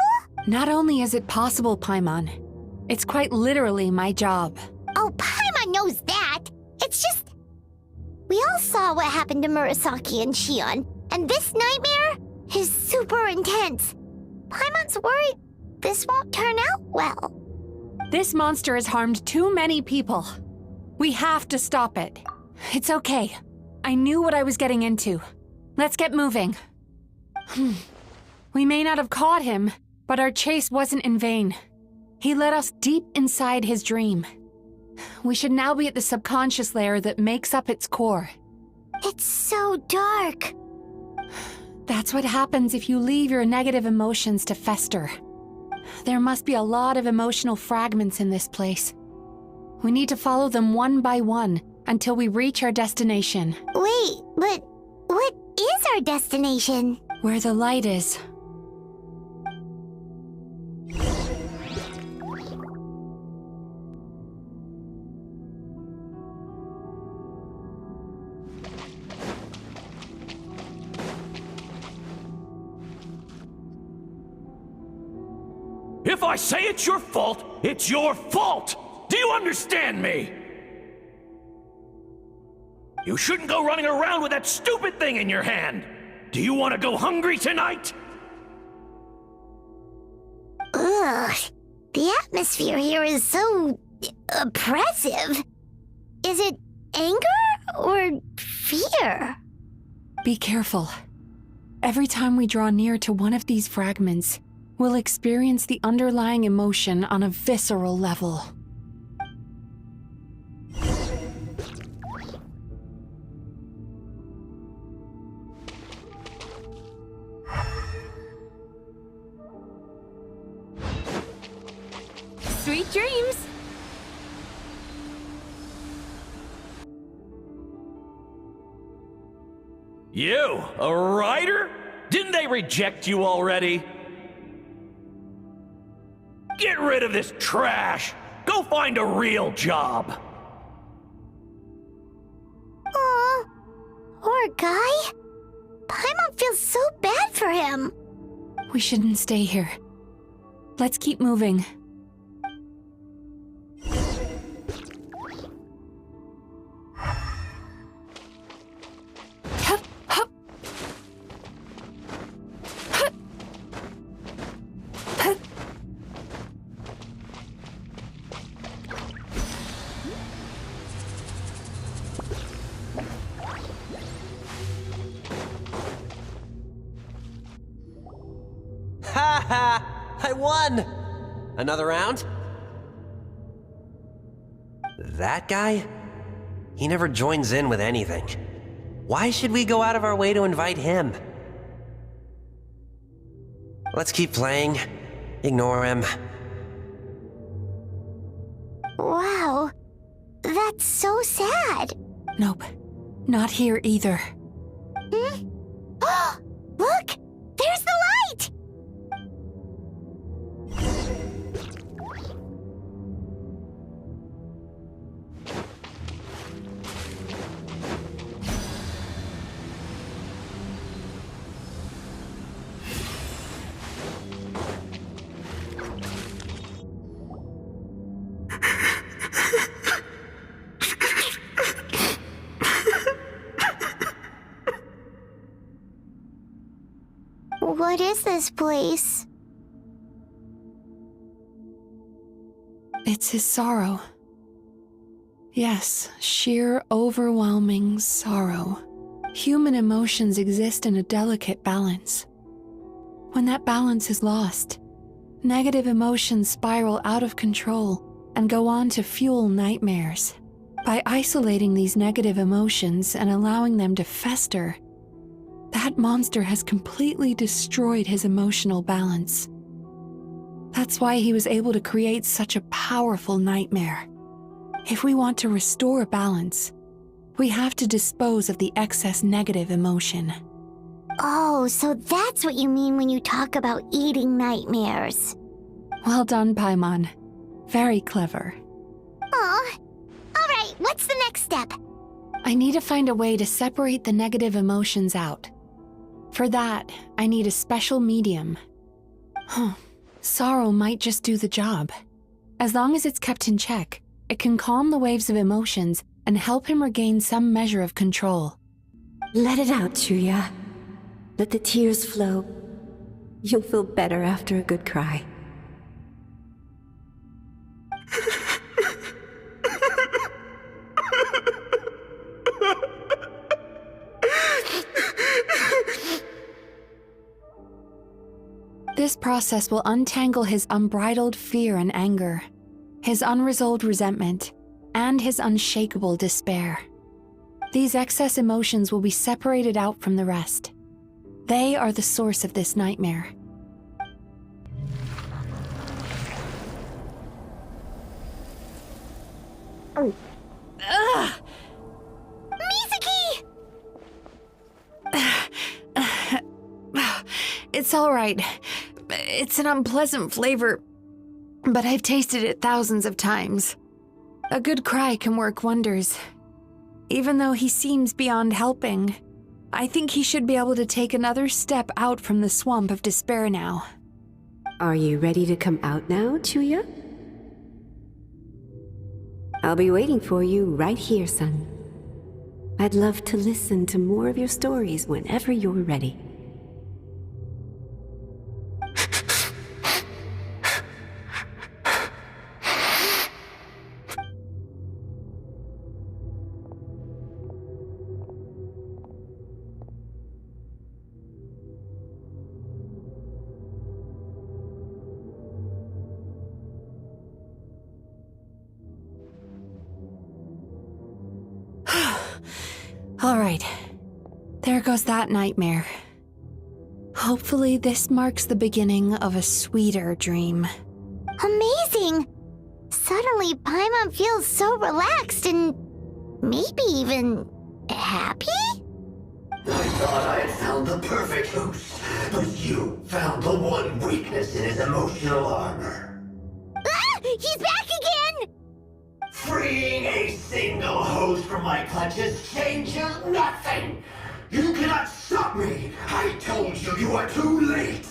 Speaker 8: Not only is it possible, Paimon, it's quite literally my job.
Speaker 2: Oh, Paimon knows that. It's just... We all saw what happened to Murasaki and Shion, and this nightmare is super intense. Paimon's worried this won't turn out well.
Speaker 8: This monster has harmed too many people. We have to stop it. It's okay. I knew what I was getting into. Let's get moving. We may not have caught him, but our chase wasn't in vain. He led us deep inside his dream. We should now be at the subconscious layer that makes up its core.
Speaker 2: It's so dark.
Speaker 8: That's what happens if you leave your negative emotions to fester. There must be a lot of emotional fragments in this place. We need to follow them one by one until we reach our destination.
Speaker 2: Wait, but what is our destination?
Speaker 8: Where the light is.
Speaker 11: If I say it's your fault, it's your fault! Do you understand me? You shouldn't go running around with that stupid thing in your hand! Do you want to go hungry tonight?
Speaker 2: Ugh. The atmosphere here is so... oppressive. Is it anger or fear?
Speaker 8: Be careful. Every time we draw near to one of these fragments, we'll experience the underlying emotion on a visceral level.
Speaker 1: Sweet dreams!
Speaker 11: You, a writer? Didn't they reject you already? Get rid of this trash! Go find a real job!
Speaker 2: Aw, poor guy. Paimon feels so bad for him.
Speaker 8: We shouldn't stay here. Let's keep moving.
Speaker 12: won! Another round? That guy? He never joins in with anything. Why should we go out of our way to invite him? Let's keep playing. Ignore him.
Speaker 2: Wow. That's so sad.
Speaker 8: Nope. Not here either.
Speaker 2: Hmm? Look! There's the light! What is this place?
Speaker 3: It's his sorrow. Yes, sheer overwhelming sorrow. Human emotions exist in a delicate balance. When that balance is lost, negative emotions spiral out of control and go on to fuel nightmares. By isolating these negative emotions and allowing them to fester, that monster has completely destroyed his emotional balance. That's why he was able to create such a powerful nightmare. If we want to restore balance, we have to dispose of the excess negative emotion.
Speaker 2: Oh, so that's what you mean when you talk about eating nightmares.
Speaker 3: Well done, Paimon. Very clever.
Speaker 2: Aw. Alright, what's the next step?
Speaker 3: I need to find a way to separate the negative emotions out. For that, I need a special medium. Sorrow might just do the job. As long as it's kept in check, it can calm the waves of emotions and help him regain some measure of control.
Speaker 13: Let it out, Chuya. Let the tears flow. You'll feel better after a good cry.
Speaker 3: This process will untangle his unbridled fear and anger, his unresolved resentment, and his unshakable despair. These excess emotions will be separated out from the rest. They are the source of this nightmare.
Speaker 2: Ugh! Mizuki!
Speaker 3: It's all right. It's an unpleasant flavor, but I've tasted it thousands of times. A good cry can work wonders. Even though he seems beyond helping, I think he should be able to take another step out from the swamp of despair now.
Speaker 13: Are you ready to come out now, Chuya? I'll be waiting for you right here, son. I'd love to listen to more of your stories whenever you're ready.
Speaker 3: All right, there goes that nightmare. Hopefully this marks the beginning of a sweeter dream.
Speaker 2: Amazing! Suddenly, Paimon feels so relaxed and maybe even happy?
Speaker 10: I thought I had found the perfect host, but you found the one weakness in his emotional armor.
Speaker 2: Ah! He's back again!
Speaker 10: Freeing a single host from my clutches changes nothing! You cannot stop me! I told you you are too late!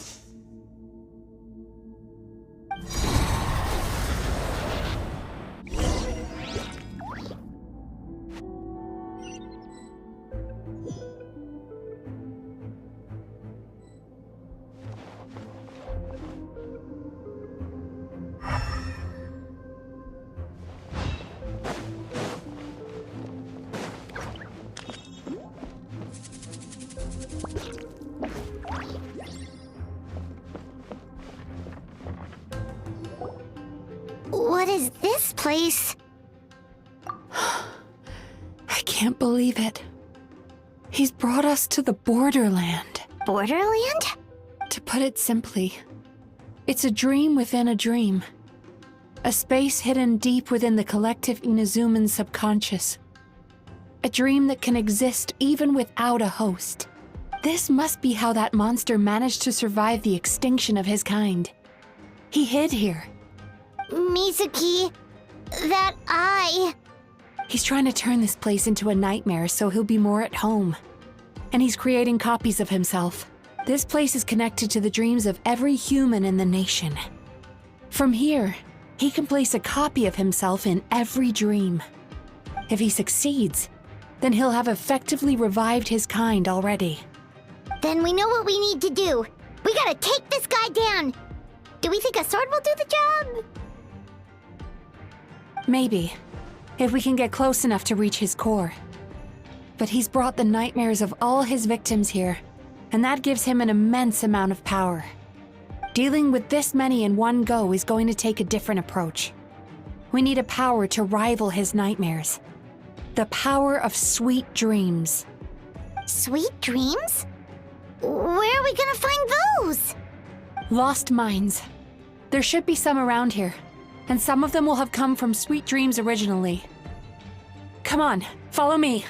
Speaker 2: What is this place?
Speaker 3: I can't believe it. He's brought us to the Borderland.
Speaker 2: Borderland?
Speaker 3: To put it simply, it's a dream within a dream. A space hidden deep within the collective Inazuman subconscious. A dream that can exist even without a host. This must be how that monster managed to survive the extinction of his kind. He hid here.
Speaker 2: Mizuki, that eye.
Speaker 3: He's trying to turn this place into a nightmare so he'll be more at home. And he's creating copies of himself. This place is connected to the dreams of every human in the nation. From here, he can place a copy of himself in every dream. If he succeeds, then he'll have effectively revived his kind already.
Speaker 2: Then we know what we need to do. We gotta take this guy down. Do we think a sword will do the job?
Speaker 3: Maybe, if we can get close enough to reach his core. But he's brought the nightmares of all his victims here, and that gives him an immense amount of power. Dealing with this many in one go is going to take a different approach. We need a power to rival his nightmares. The power of sweet dreams.
Speaker 2: Sweet dreams? Where are we gonna find those?
Speaker 3: Lost minds. There should be some around here, and some of them will have come from sweet dreams originally. Come on, follow me.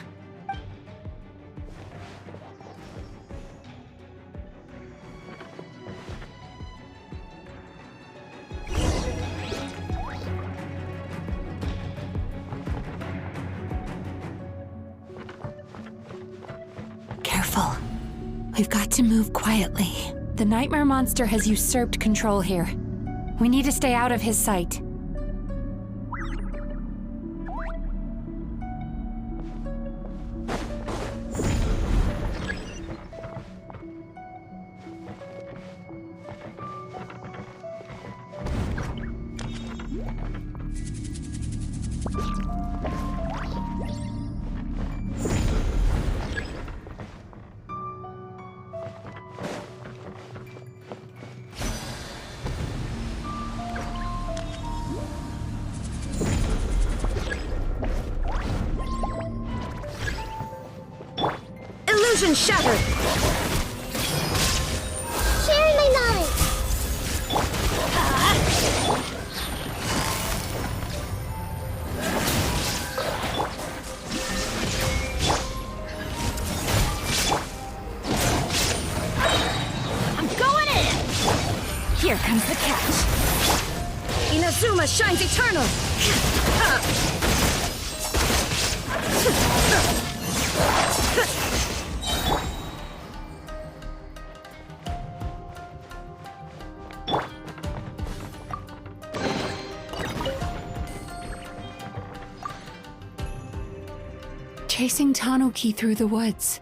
Speaker 3: Careful. We've got to move quietly. The nightmare monster has usurped control here. We need to stay out of his sight.
Speaker 1: Illusion shattered!
Speaker 2: Sharing my knowledge!
Speaker 1: I'm going in! Here comes the catch. Inazuma shines eternal!
Speaker 3: Chasing Tanuki through the woods,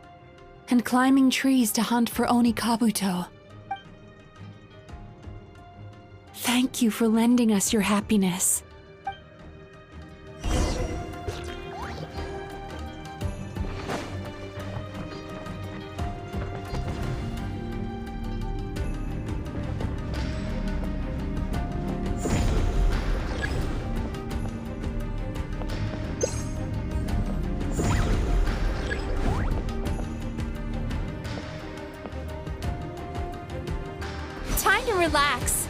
Speaker 3: and climbing trees to hunt for Onikabuto. Thank you for lending us your happiness.
Speaker 8: Time to relax.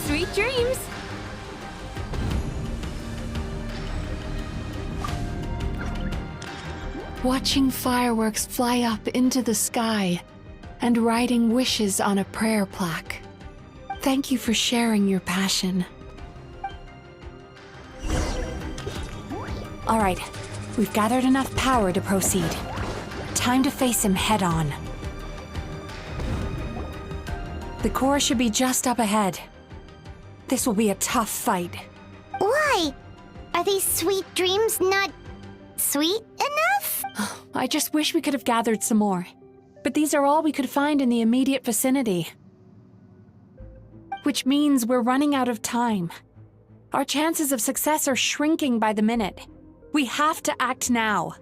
Speaker 8: Sweet dreams.
Speaker 3: Watching fireworks fly up into the sky and writing wishes on a prayer plaque. Thank you for sharing your passion. All right, we've gathered enough power to proceed. Time to face him head on. The core should be just up ahead. This will be a tough fight.
Speaker 2: Why? Are these sweet dreams not sweet enough?
Speaker 3: I just wish we could have gathered some more. But these are all we could find in the immediate vicinity. Which means we're running out of time.
Speaker 8: Our chances of success are shrinking by the minute. We have to act now.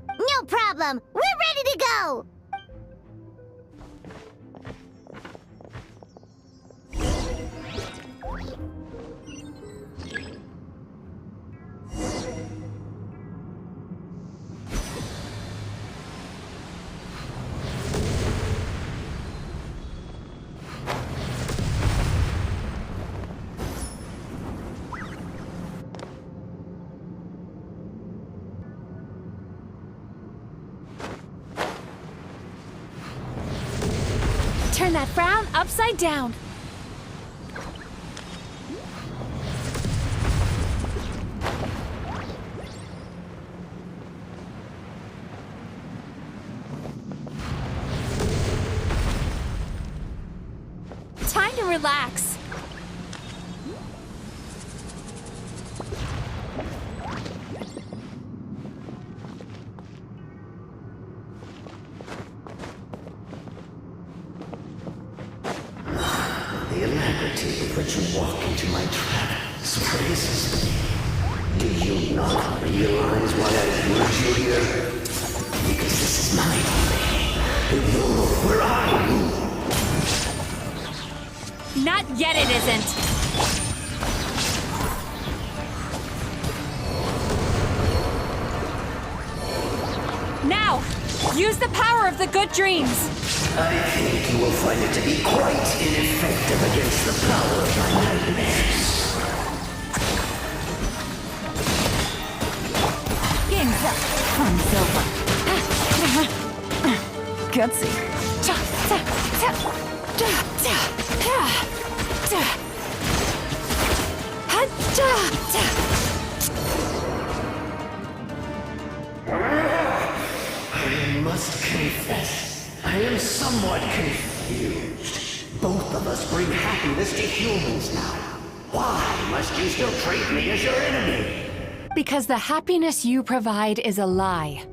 Speaker 2: No problem. We're ready to go.
Speaker 8: Turn that frown upside down. Time to relax.
Speaker 10: The alacrity with which you walk into my trap surprises me. Do you not realize why I lured you here? Because this is my domain. The world where I rule.
Speaker 8: Not yet, it isn't. Now, use the power of the good dreams.
Speaker 10: I think you will find it to be quite ineffective against the power of my nightmares.
Speaker 1: Game's up. Fun's over. Gutsy.
Speaker 10: I must confess, I am somewhat confused. Both of us bring happiness to humans now. Why must you still treat me as your enemy?
Speaker 8: Because the happiness you provide is a lie.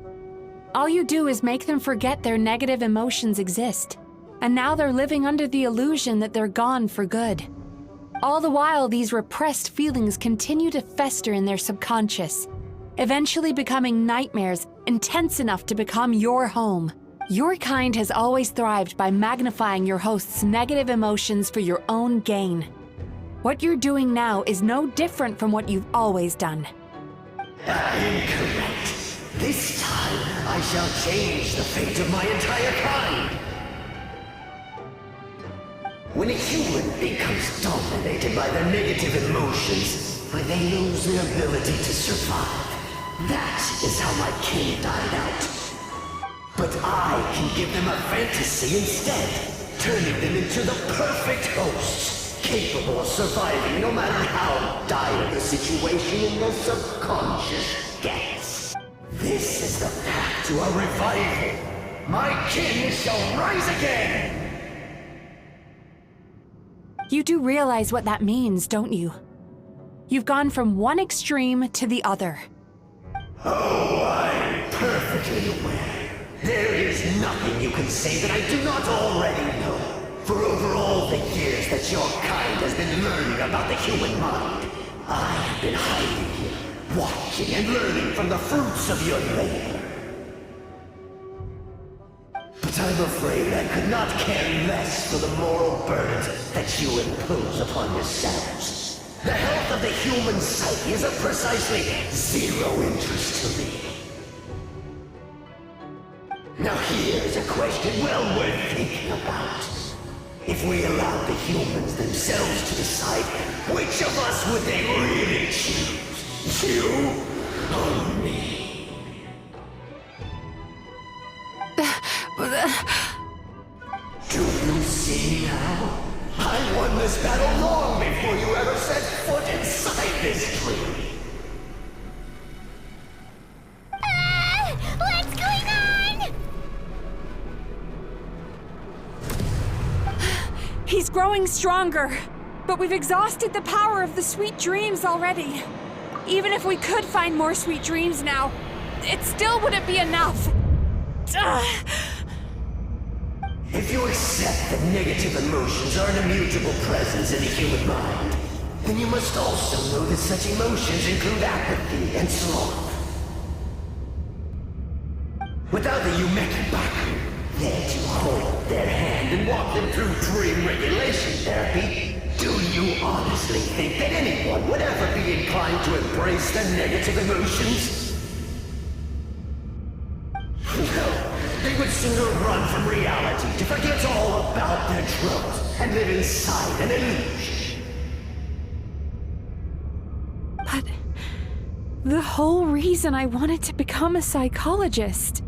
Speaker 8: All you do is make them forget their negative emotions exist. And now they're living under the illusion that they're gone for good. All the while, these repressed feelings continue to fester in their subconscious, eventually becoming nightmares intense enough to become your home. Your kind has always thrived by magnifying your host's negative emotions for your own gain. What you're doing now is no different from what you've always done.
Speaker 10: Incorrect. This time, I shall change the fate of my entire kind. When a human becomes dominated by their negative emotions, they lose their ability to survive. That is how my kin died out. But I can give them a fantasy instead, turning them into the perfect hosts, capable of surviving no matter how dire the situation in their subconscious gets. This is the path to a revival. My kin shall rise again!
Speaker 8: You do realize what that means, don't you? You've gone from one extreme to the other.
Speaker 10: Oh, I'm perfectly aware. There is nothing you can say that I do not already know. For over all the years that your kind has been learning about the human mind, I have been hiding here, watching and learning from the fruits of your labor. But I'm afraid I could not care less for the moral burdens that you impose upon yourselves. The health of the human psyche is of precisely zero interest to me. Now here's a question well worth thinking about. If we allowed the humans themselves to decide, which of us would they really choose? You or me? Do you see now? I won this battle long before you ever set foot inside this tree.
Speaker 2: What's going on?
Speaker 8: He's growing stronger, but we've exhausted the power of the sweet dreams already. Even if we could find more sweet dreams now, it still wouldn't be enough.
Speaker 10: If you accept that negative emotions are an immutable presence in the human mind, then you must also know that such emotions include apathy and sloth. Without the Yumeki Baku there to hold their hand and walk them through dream regulation therapy, do you honestly think that anyone would ever be inclined to embrace the negative emotions? No, they would sooner run from reality to forget all about their troubles and live inside an illusion.
Speaker 8: But the whole reason I wanted to become a psychologist.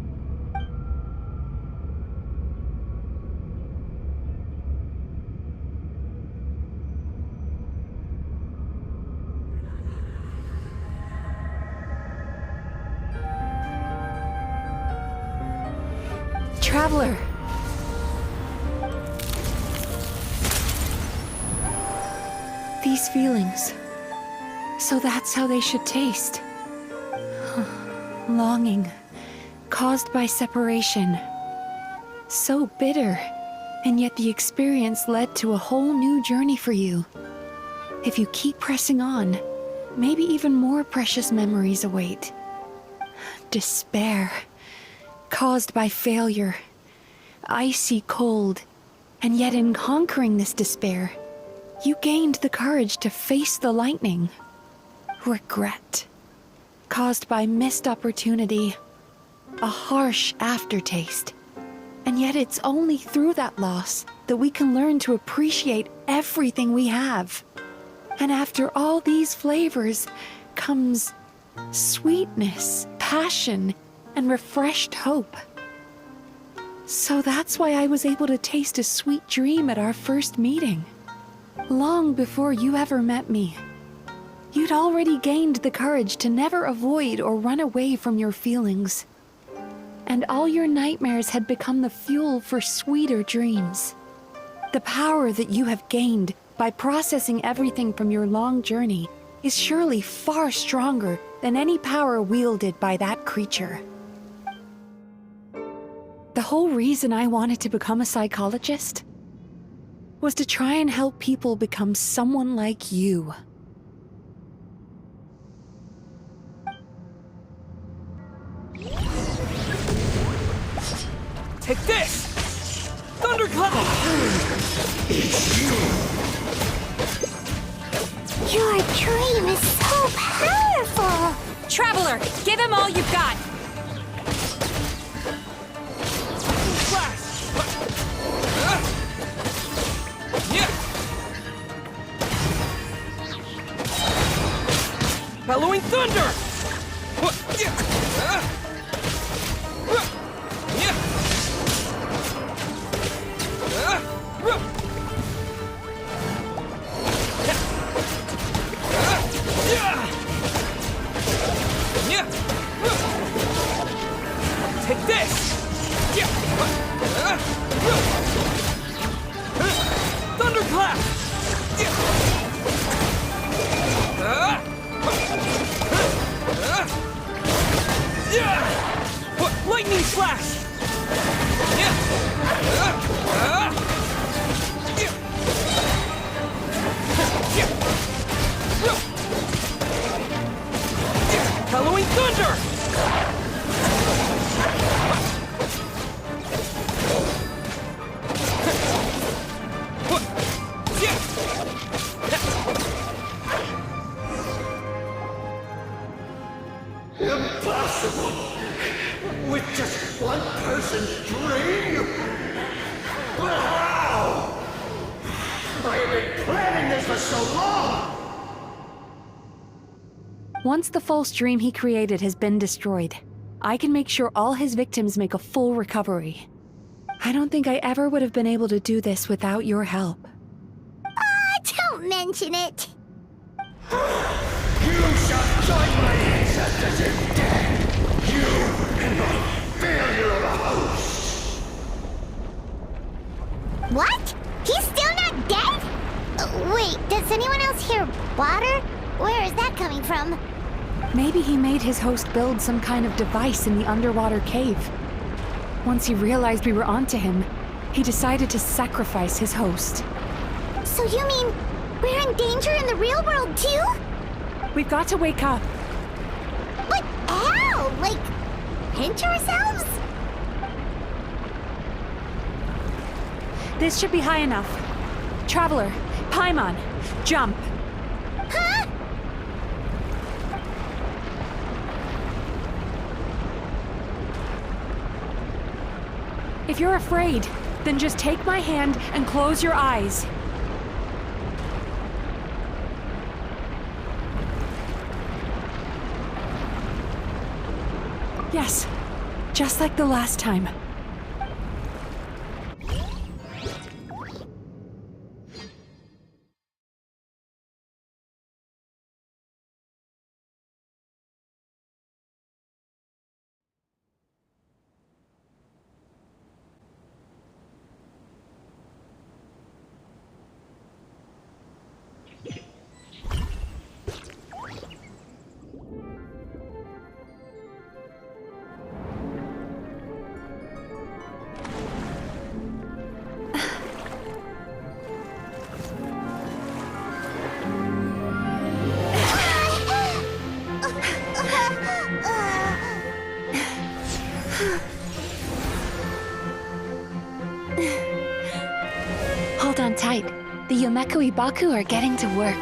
Speaker 8: Traveler. These feelings. So that's how they should taste. Longing, caused by separation. So bitter, and yet the experience led to a whole new journey for you. If you keep pressing on, maybe even more precious memories await. Despair, caused by failure. Icy cold, and yet in conquering this despair, you gained the courage to face the lightning. Regret, caused by missed opportunity, a harsh aftertaste. And yet it's only through that loss that we can learn to appreciate everything we have. And after all these flavors comes sweetness, passion, and refreshed hope. So that's why I was able to taste a sweet dream at our first meeting. Long before you ever met me. You'd already gained the courage to never avoid or run away from your feelings. And all your nightmares had become the fuel for sweeter dreams. The power that you have gained by processing everything from your long journey is surely far stronger than any power wielded by that creature. The whole reason I wanted to become a psychologist was to try and help people become someone like you.
Speaker 11: Take this! Thunderclap!
Speaker 2: Your dream is so powerful!
Speaker 8: Traveler, give him all you've got!
Speaker 11: Bellowing thunder! Take this! Thunderclap! Lightning slash! Bellowing thunder!
Speaker 10: Impossible! With just one person's dream? But how? I have been planning this for so long!
Speaker 8: Once the false dream he created has been destroyed, I can make sure all his victims make a full recovery. I don't think I ever would have been able to do this without your help.
Speaker 2: Don't mention it.
Speaker 10: You shall join my ancestors in death! You and my failure of a host!
Speaker 2: What? He's still not dead? Wait, does anyone else hear water? Where is that coming from?
Speaker 8: Maybe he made his host build some kind of device in the underwater cave. Once he realized we were onto him, he decided to sacrifice his host.
Speaker 2: So you mean We're in danger in the real world, too?
Speaker 8: We've got to wake up.
Speaker 2: But how? Like, pinch ourselves?
Speaker 8: This should be high enough. Traveler, Paimon, jump.
Speaker 2: Huh?
Speaker 8: If you're afraid, then just take my hand and close your eyes. Yes, just like the last time.
Speaker 3: Hold on tight. The Yumeko Baku are getting to work.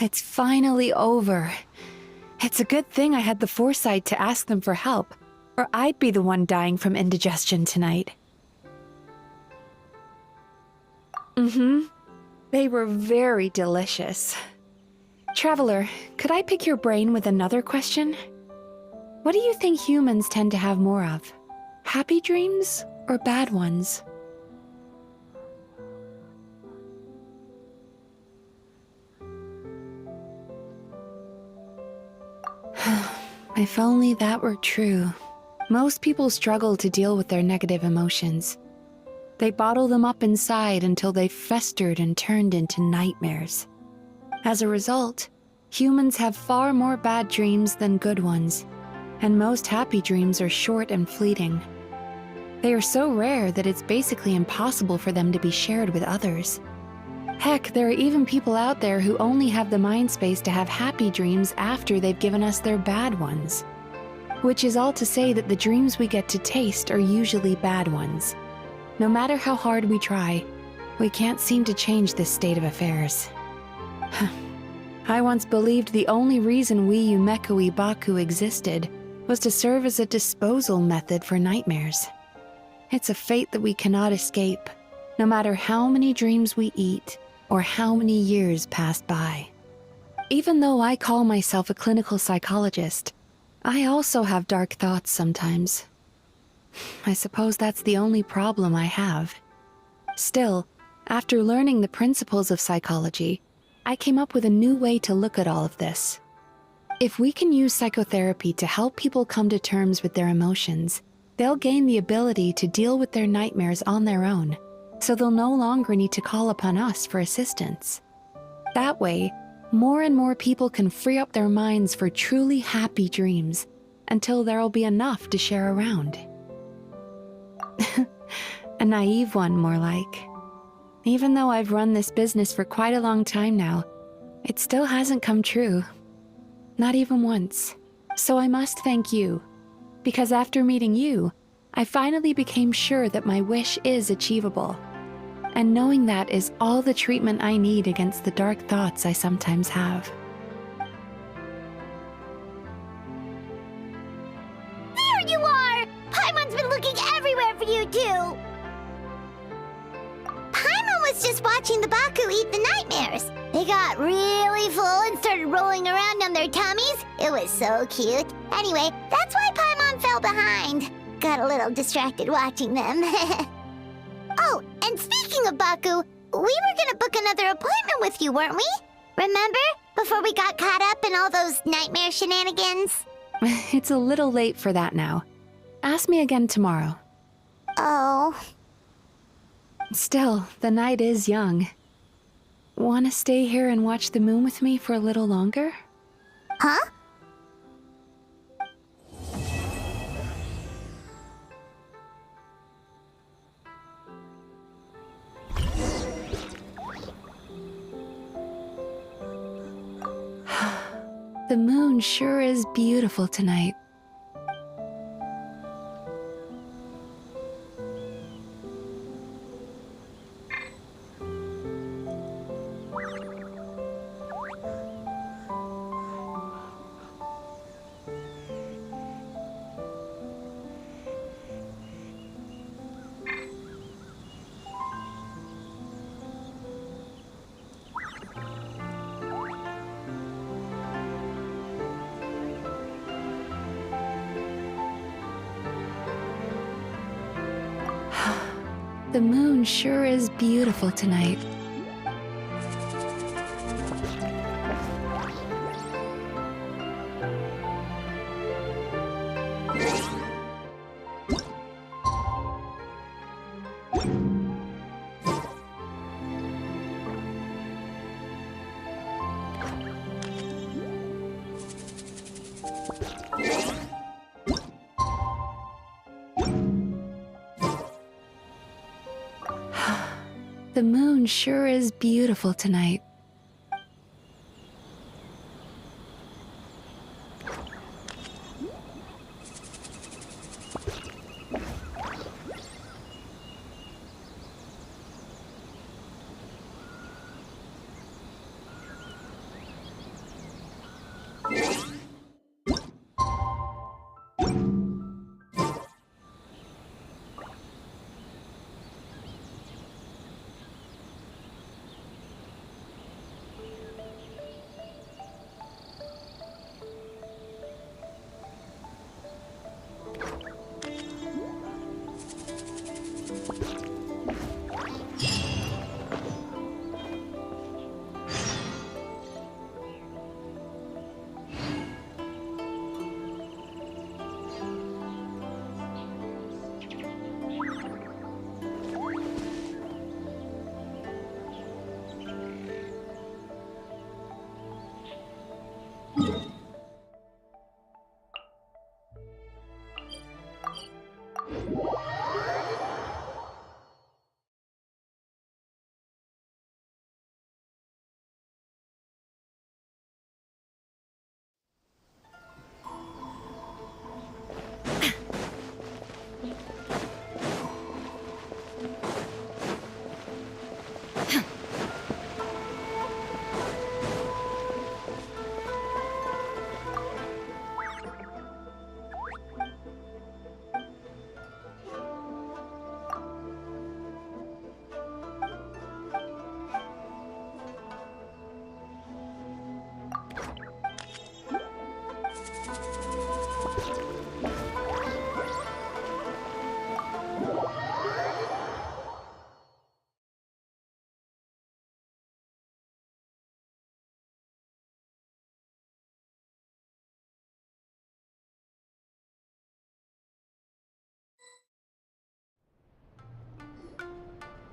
Speaker 3: It's finally over. It's a good thing I had the foresight to ask them for help, or I'd be the one dying from indigestion tonight. They were very delicious. Traveler, could I pick your brain with another question? What do you think humans tend to have more of? Happy dreams or bad ones? If only that were true. Most people struggle to deal with their negative emotions. They bottle them up inside until they've festered and turned into nightmares. As a result, humans have far more bad dreams than good ones, and most happy dreams are short and fleeting. They are so rare that it's basically impossible for them to be shared with others. Heck, there are even people out there who only have the mind space to have happy dreams after they've given us their bad ones. Which is all to say that the dreams we get to taste are usually bad ones. No matter how hard we try, we can't seem to change this state of affairs. I once believed the only reason we Yumeko Baku existed was to serve as a disposal method for nightmares. It's a fate that we cannot escape, no matter how many dreams we eat or how many years pass by. Even though I call myself a clinical psychologist, I also have dark thoughts sometimes. I suppose that's the only problem I have. Still, after learning the principles of psychology, I came up with a new way to look at all of this. If we can use psychotherapy to help people come to terms with their emotions, they'll gain the ability to deal with their nightmares on their own, so they'll no longer need to call upon us for assistance. That way, more and more people can free up their minds for truly happy dreams, until there'll be enough to share around. A naive one, more like. Even though I've run this business for quite a long time now, it still hasn't come true. Not even once. So I must thank you, because after meeting you, I finally became sure that my wish is achievable. And knowing that is all the treatment I need against the dark thoughts I sometimes have.
Speaker 2: There you are! Paimon's been looking everywhere for you, too! Paimon was just watching the Baku eat the nightmares. They got really full and started rolling around on their tummies. It was so cute. Anyway, that's why Paimon fell behind. Got a little distracted watching them. Oh, and speaking of Baku, we were gonna book another appointment with you, weren't we? Remember? Before we got caught up in all those nightmare shenanigans?
Speaker 3: It's a little late for that now. Ask me again tomorrow.
Speaker 2: Oh.
Speaker 3: Still, the night is young. Want to stay here and watch the moon with me for a little longer?
Speaker 2: Huh?
Speaker 3: The moon sure is beautiful tonight. The moon sure is beautiful tonight. The moon sure is beautiful tonight.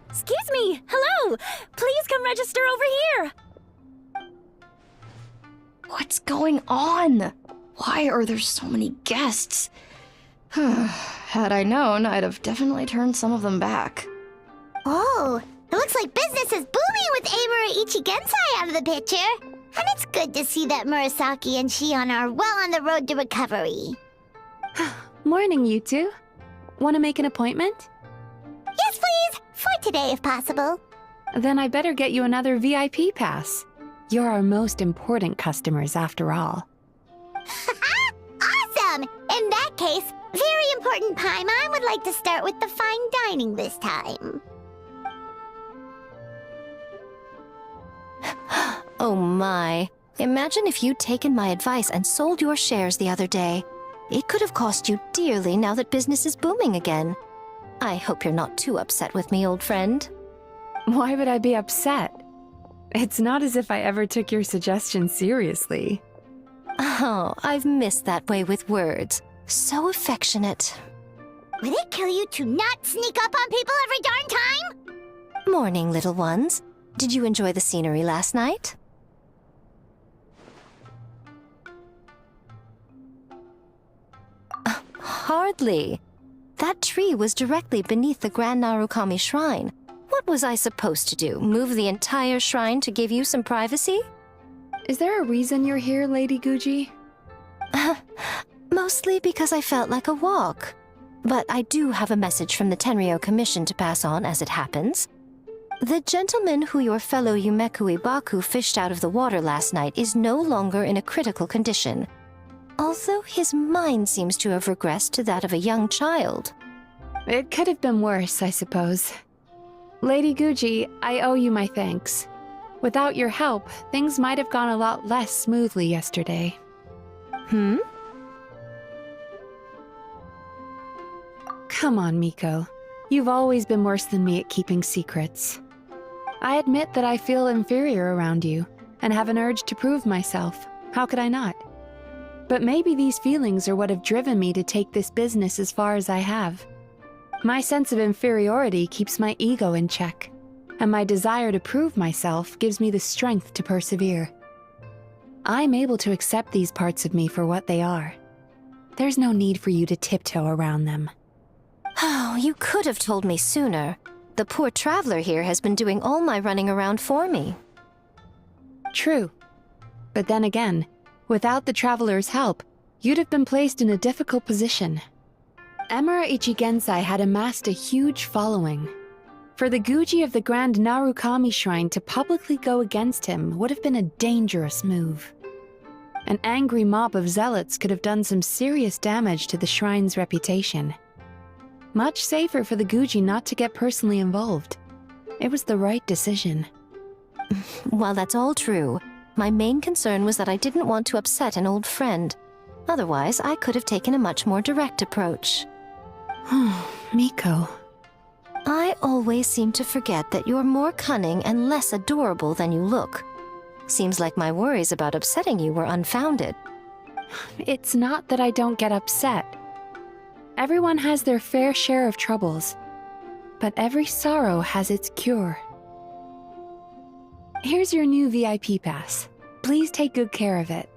Speaker 14: Excuse me! Hello! Please come register over here!
Speaker 15: What's going on? Why are there so many guests? Had I known, I'd have definitely turned some of them back.
Speaker 2: Oh, it looks like business is booming with Amura Ichigensai out of the picture. And it's good to see that Murasaki and Shion are well on the road to recovery.
Speaker 3: Morning, you two. Want to make an appointment?
Speaker 2: Yes, please! For today, if possible.
Speaker 3: Then I better get you another VIP pass. You're our most important customers, after all.
Speaker 2: Awesome! In that case, very important Paimon would like to start with the fine dining this time.
Speaker 4: Oh my. Imagine if you'd taken my advice and sold your shares the other day. It could have cost you dearly now that business is booming again. I hope you're not too upset with me, old friend.
Speaker 3: Why would I be upset? It's not as if I ever took your suggestion seriously.
Speaker 4: Oh, I've missed that way with words. So affectionate.
Speaker 2: Would it kill you to not sneak up on people every darn time?
Speaker 4: Morning, little ones. Did you enjoy the scenery last night? Hardly. That tree was directly beneath the Grand Narukami Shrine. What was I supposed to do? Move the entire shrine to give you some privacy?
Speaker 3: Is there a reason you're here, Lady Guji?
Speaker 4: Mostly because I felt like a walk. But I do have a message from the Tenryo Commission to pass on as it happens. The gentleman who your fellow Yumeku Ibaku fished out of the water last night is no longer in a critical condition. Although his mind seems to have regressed to that of a young child.
Speaker 3: It could have been worse, I suppose. Lady Guji, I owe you my thanks. Without your help, things might have gone a lot less smoothly yesterday. Come on, Miko. You've always been worse than me at keeping secrets. I admit that I feel inferior around you, and have an urge to prove myself. How could I not? But maybe these feelings are what have driven me to take this business as far as I have. My sense of inferiority keeps my ego in check, and my desire to prove myself gives me the strength to persevere. I'm able to accept these parts of me for what they are. There's no need for you to tiptoe around them.
Speaker 4: Oh, you could have told me sooner. The poor traveler here has been doing all my running around for me.
Speaker 3: True. But then again, without the traveler's help, you'd have been placed in a difficult position. Emura Ichigensai had amassed a huge following. For the Guji of the Grand Narukami Shrine to publicly go against him would have been a dangerous move. An angry mob of zealots could have done some serious damage to the shrine's reputation. Much safer for the Guji not to get personally involved. It was the right decision.
Speaker 4: While that's all true, my main concern was that I didn't want to upset an old friend. Otherwise, I could have taken a much more direct approach.
Speaker 3: Miko.
Speaker 4: I always seem to forget that you're more cunning and less adorable than you look. Seems like my worries about upsetting you were unfounded.
Speaker 3: It's not that I don't get upset. Everyone has their fair share of troubles, but every sorrow has its cure. Here's your new VIP pass. Please take good care of it.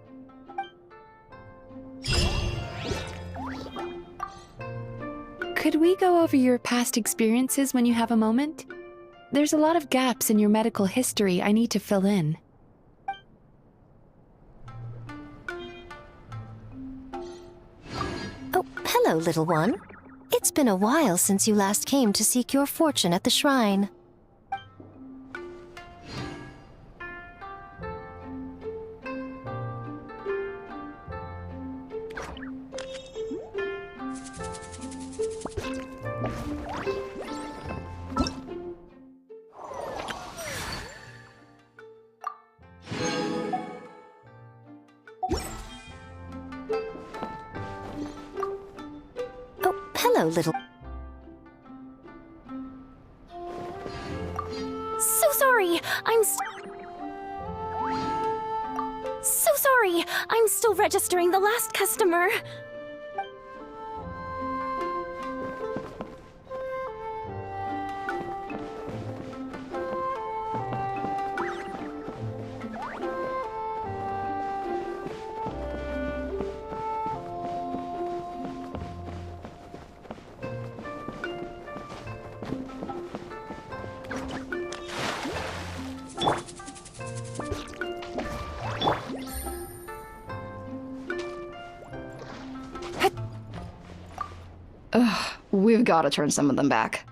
Speaker 3: Could we go over your past experiences when you have a moment? There's a lot of gaps in your medical history I need to fill in.
Speaker 4: Oh, hello, little one. It's been a while since you last came to seek your fortune at the shrine. Hello, little...
Speaker 14: So sorry, So sorry, I'm still registering the last customer.
Speaker 15: Ugh, we've got to turn some of them back.